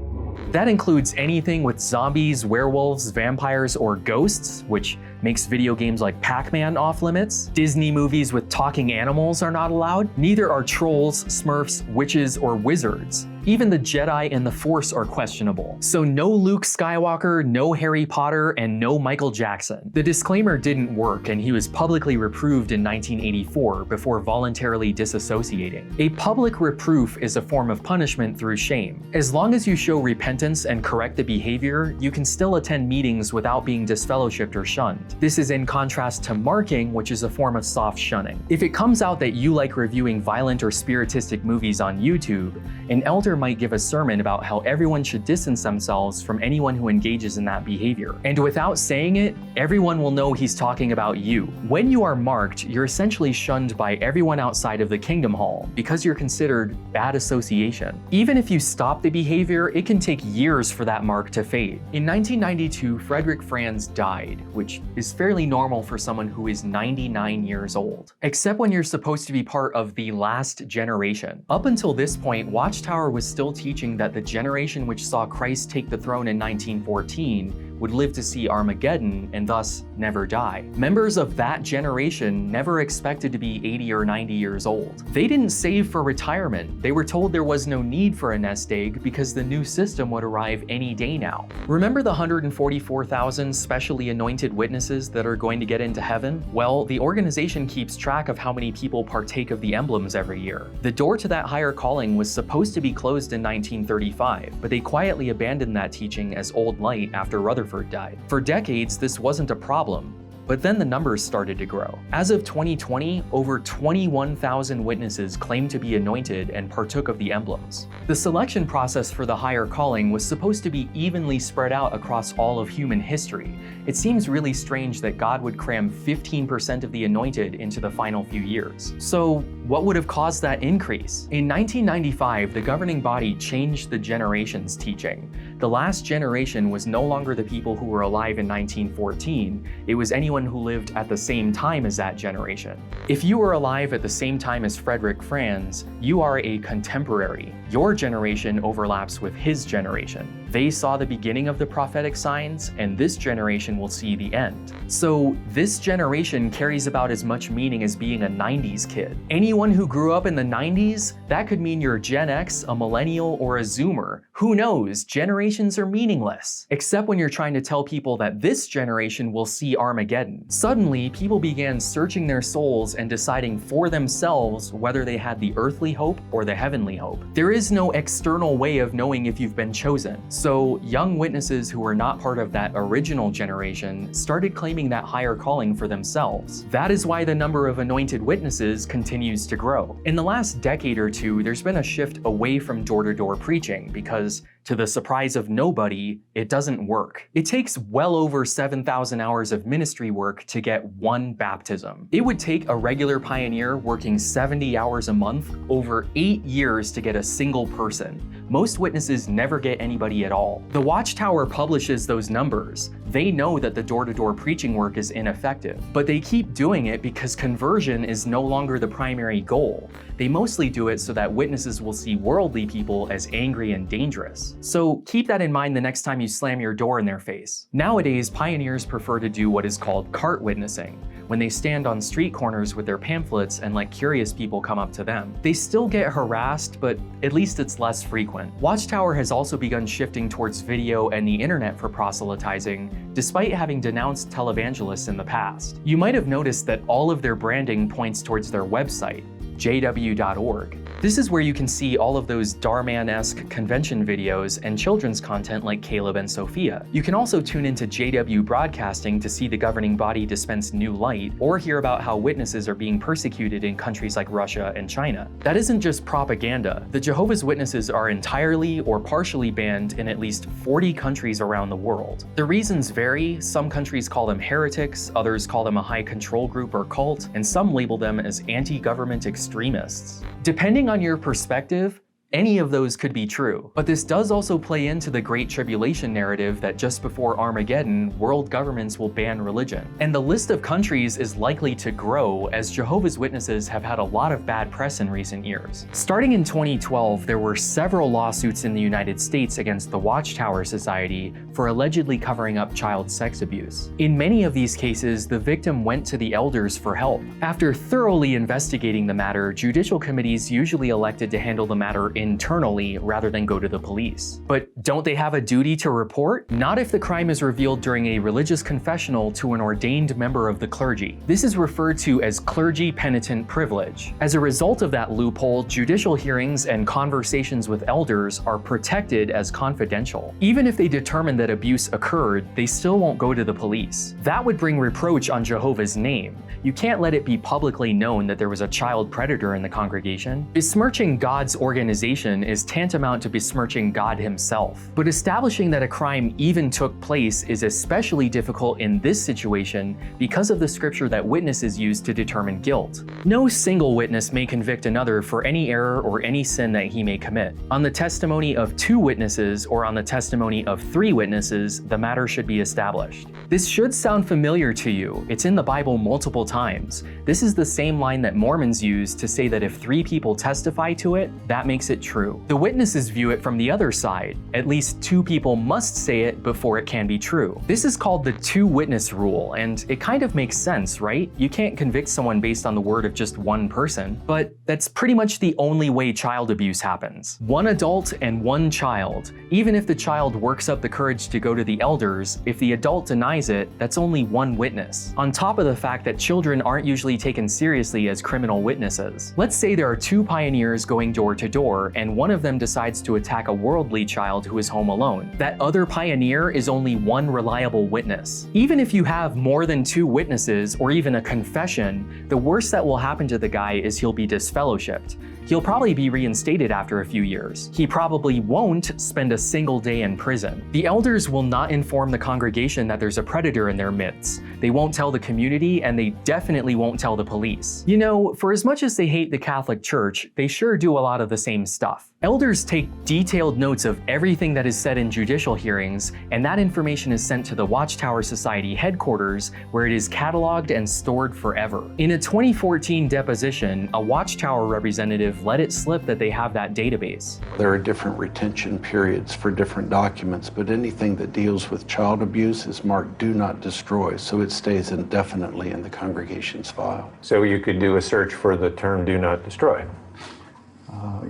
That includes anything with zombies, werewolves, vampires, or ghosts, which makes video games like Pac-Man off limits. Disney movies with talking animals are not allowed. Neither are trolls, smurfs, witches, or wizards. Even the Jedi and the Force are questionable. So no Luke Skywalker, no Harry Potter, and no Michael Jackson. The disclaimer didn't work, and he was publicly reproved in 1984 before voluntarily disassociating. A public reproof is a form of punishment through shame. As long as you show repentance and correct the behavior, you can still attend meetings without being disfellowshipped or shunned. This is in contrast to marking, which is a form of soft shunning. If it comes out that you like reviewing violent or spiritistic movies on YouTube, an elder might give a sermon about how everyone should distance themselves from anyone who engages in that behavior. And without saying it, everyone will know he's talking about you. When you are marked, you're essentially shunned by everyone outside of the Kingdom Hall because you're considered bad association. Even if you stop the behavior, it can take years for that mark to fade. In 1992, Frederick Franz died, which is fairly normal for someone who is 99 years old. Except when you're supposed to be part of the last generation. Up until this point, Watchtower was still teaching that the generation which saw Christ take the throne in 1914 would live to see Armageddon and thus never die. Members of that generation never expected to be 80 or 90 years old. They didn't save for retirement. They were told there was no need for a nest egg because the new system would arrive any day now. Remember the 144,000 specially anointed witnesses that are going to get into heaven? Well, the organization keeps track of how many people partake of the emblems every year. The door to that higher calling was supposed to be closed in 1935, but they quietly abandoned that teaching as old light after Rutherford died. For decades, this wasn't a problem, but then the numbers started to grow. As of 2020, over 21,000 witnesses claimed to be anointed and partook of the emblems. The selection process for the higher calling was supposed to be evenly spread out across all of human history. It seems really strange that God would cram 15% of the anointed into the final few years. So What would have caused that increase? In 1995, the governing body changed the generations teaching. The last generation was no longer the people who were alive in 1914, it was anyone who lived at the same time as that generation. If you were alive at the same time as Raymond Franz, you are a contemporary. Your generation overlaps with his generation. They saw the beginning of the prophetic signs, and this generation will see the end. So this generation carries about as much meaning as being a 90s kid. Anyone who grew up in the 90s, that could mean you're Gen X, a millennial, or a Zoomer. Who knows? Generations are meaningless. Except when you're trying to tell people that this generation will see Armageddon. Suddenly, people began searching their souls and deciding for themselves whether they had the earthly hope or the heavenly hope. There is no external way of knowing if you've been chosen. So young witnesses who were not part of that original generation started claiming that higher calling for themselves. That is why the number of anointed witnesses continues to grow. In the last decade or two, there's been a shift away from door-to-door preaching because, to the surprise of nobody, it doesn't work. It takes well over 7,000 hours of ministry work to get one baptism. It would take a regular pioneer working 70 hours a month over 8 years to get a single person. Most witnesses never get anybody at all. The Watchtower publishes those numbers. They know that the door-to-door preaching work is ineffective, but they keep doing it because conversion is no longer the primary goal. They mostly do it so that witnesses will see worldly people as angry and dangerous. So keep that in mind the next time you slam your door in their face. Nowadays, pioneers prefer to do what is called cart witnessing, when they stand on street corners with their pamphlets and let curious people come up to them. They still get harassed, but at least it's less frequent. Watchtower has also begun shifting towards video and the internet for proselytizing, despite having denounced televangelists in the past. You might have noticed that all of their branding points towards their website, jw.org. This is where you can see all of those Darman-esque convention videos and children's content like Caleb and Sophia. You can also tune into JW Broadcasting to see the governing body dispense new light, or hear about how witnesses are being persecuted in countries like Russia and China. That isn't just propaganda. The Jehovah's Witnesses are entirely or partially banned in at least 40 countries around the world. The reasons vary. Some countries call them heretics, others call them a high control group or cult, and some label them as anti-government extremists. Depending on your perspective, any of those could be true. But this does also play into the Great Tribulation narrative that just before Armageddon, world governments will ban religion. And the list of countries is likely to grow as Jehovah's Witnesses have had a lot of bad press in recent years. Starting in 2012, there were several lawsuits in the United States against the Watchtower Society for allegedly covering up child sex abuse. In many of these cases, the victim went to the elders for help. After thoroughly investigating the matter, judicial committees usually elected to handle the matter internally rather than go to the police. But don't they have a duty to report? Not if the crime is revealed during a religious confessional to an ordained member of the clergy. This is referred to as clergy penitent privilege. As a result of that loophole, judicial hearings and conversations with elders are protected as confidential. Even if they determine that abuse occurred, they still won't go to the police. That would bring reproach on Jehovah's name. You can't let it be publicly known that there was a child predator in the congregation. Besmirching God's organization is tantamount to besmirching God himself. But establishing that a crime even took place is especially difficult in this situation because of the scripture that witnesses use to determine guilt. No single witness may convict another for any error or any sin that he may commit. On the testimony of 2 witnesses or on the testimony of 3 witnesses, the matter should be established. This should sound familiar to you. It's in the Bible multiple times. This is the same line that Mormons use to say that if 3 people testify to it, that makes it true. The witnesses view it from the other side. At least 2 people must say it before it can be true. This is called the 2-witness rule, and it kind of makes sense, right? You can't convict someone based on the word of just one person, but that's pretty much the only way child abuse happens. 1 adult and 1 child. Even if the child works up the courage to go to the elders, if the adult denies it, that's only 1 witness. On top of the fact that children aren't usually taken seriously as criminal witnesses. Let's say there are 2 pioneers going door to door, and one of them decides to attack a worldly child who is home alone. That other pioneer is only 1 reliable witness. Even if you have more than 2 witnesses or even a confession, the worst that will happen to the guy is he'll be disfellowshipped. he'll probably be reinstated after a few years. He probably won't spend a single day in prison. The elders will not inform the congregation that there's a predator in their midst. They won't tell the community, and they definitely won't tell the police. You know, for as much as they hate the Catholic Church, they sure do a lot of the same stuff. Elders take detailed notes of everything that is said in judicial hearings, and that information is sent to the Watchtower Society headquarters, where it is cataloged and stored forever. In a 2014 deposition, a Watchtower representative let it slip that they have that database. There are different retention periods for different documents, but anything that deals with child abuse is marked do not destroy, so it stays indefinitely in the congregation's file. So you could do a search for the term do not destroy.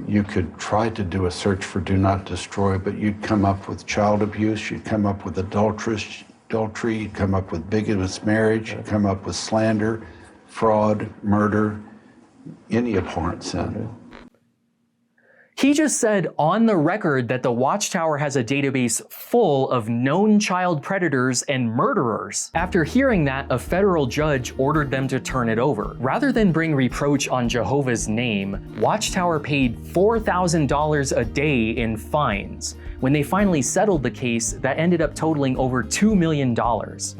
You could try to do a search for do not destroy, but you'd come up with child abuse, you'd come up with adultery, you'd come up with bigotous marriage, you'd come up with slander, fraud, murder, any abhorrent sin. He just said on the record that the Watchtower has a database full of known child predators and murderers. After hearing that, a federal judge ordered them to turn it over. Rather than bring reproach on Jehovah's name, Watchtower paid $4,000 a day in fines. When they finally settled the case, that ended up totaling over $2 million.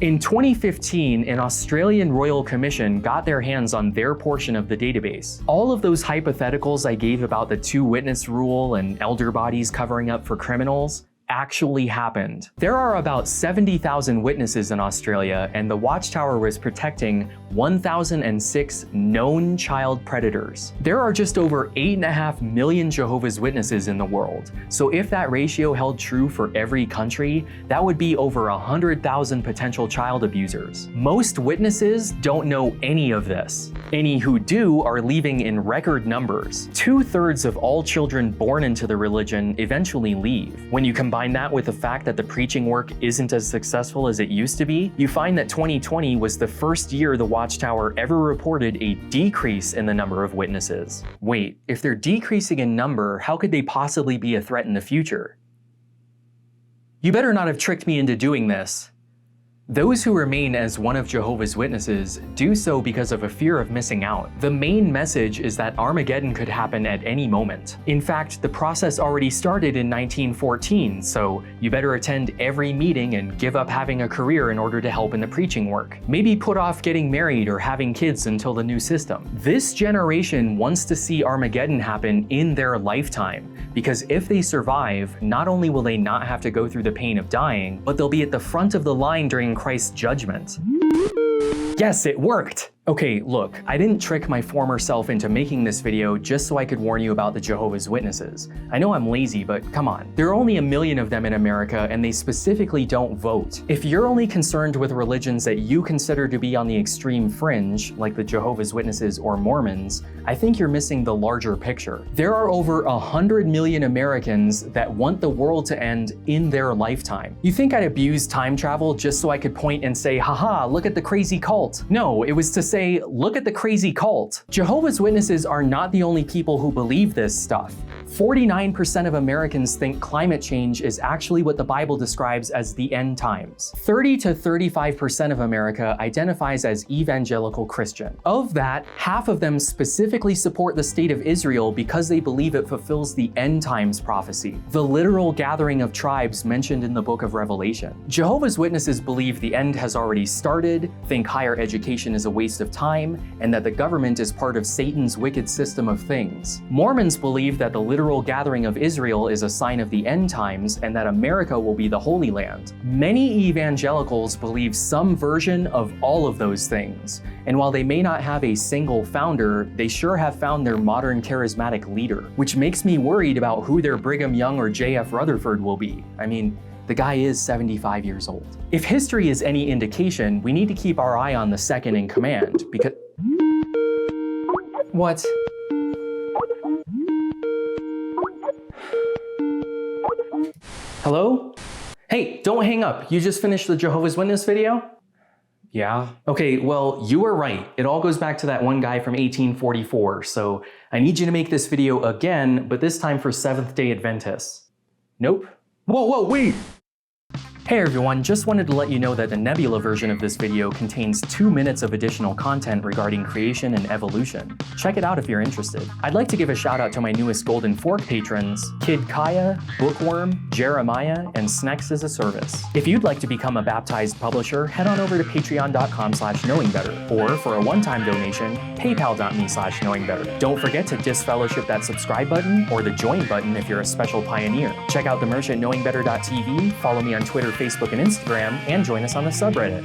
In 2015, an Australian Royal Commission got their hands on their portion of the database. All of those hypotheticals I gave about the two-witness rule and elder bodies covering up for criminals actually happened. There are about 70,000 witnesses in Australia, and the Watchtower was protecting 1,006 known child predators. There are just over 8.5 million Jehovah's Witnesses in the world, so if that ratio held true for every country, that would be over 100,000 potential child abusers. Most witnesses don't know any of this. Any who do are leaving in record numbers. 2/3 of all children born into the religion eventually leave. When you combine that with the fact that the preaching work isn't as successful as it used to be, you find that 2020 was the first year the Watchtower ever reported a decrease in the number of witnesses. Wait, if they're decreasing in number, how could they possibly be a threat in the future? You better not have tricked me into doing this. Those who remain as one of Jehovah's Witnesses do so because of a fear of missing out. The main message is that Armageddon could happen at any moment. In fact, the process already started in 1914, so you better attend every meeting and give up having a career in order to help in the preaching work. Maybe put off getting married or having kids until the new system. This generation wants to see Armageddon happen in their lifetime, because if they survive, not only will they not have to go through the pain of dying, but they'll be at the front of the line during Christ's judgment. Yes, it worked! Okay, look, I didn't trick my former self into making this video just so I could warn you about the Jehovah's Witnesses. I know I'm lazy, but come on. There are only 1 million of them in America, and they specifically don't vote. If you're only concerned with religions that you consider to be on the extreme fringe, like the Jehovah's Witnesses or Mormons, I think you're missing the larger picture. There are over 100 million Americans that want the world to end in their lifetime. You think I'd abuse time travel just so I could point and say, haha, look at the crazy cult? No, it was to say, look at the crazy cult. Jehovah's Witnesses are not the only people who believe this stuff. 49% of Americans think climate change is actually what the Bible describes as the end times. 30 to 35% of America identifies as evangelical Christian. Of that, half of them specifically support the state of Israel because they believe it fulfills the end times prophecy, the literal gathering of tribes mentioned in the book of Revelation. Jehovah's Witnesses believe the end has already started, think higher education is a waste of time, and that the government is part of Satan's wicked system of things. Mormons believe that the literal gathering of Israel is a sign of the end times and that America will be the Holy Land. Many evangelicals believe some version of all of those things, and while they may not have a single founder, they sure have found their modern charismatic leader, which makes me worried about who their Brigham Young or J.F. Rutherford will be. I mean, the guy is 75 years old. If history is any indication, we need to keep our eye on the second in command, because... What? Hello? Hey, don't hang up. You just finished the Jehovah's Witness video? Yeah. Okay, well, you were right. It all goes back to that one guy from 1844, so I need you to make this video again, but this time for Seventh-day Adventists. Nope. Whoa, wait! Hey everyone, just wanted to let you know that the Nebula version of this video contains 2 minutes of additional content regarding creation and evolution. Check it out if you're interested. I'd like to give a shout out to my newest Golden Fork patrons, Kid Kaya, Bookworm, Jeremiah, and Snex as a Service. If you'd like to become a baptized publisher, head on over to patreon.com/knowingbetter, or for a one-time donation, paypal.me/knowingbetter. Don't forget to disfellowship that subscribe button or the join button if you're a special pioneer. Check out the merch at knowingbetter.tv, follow me on Twitter, Facebook, and Instagram, and join us on the subreddit.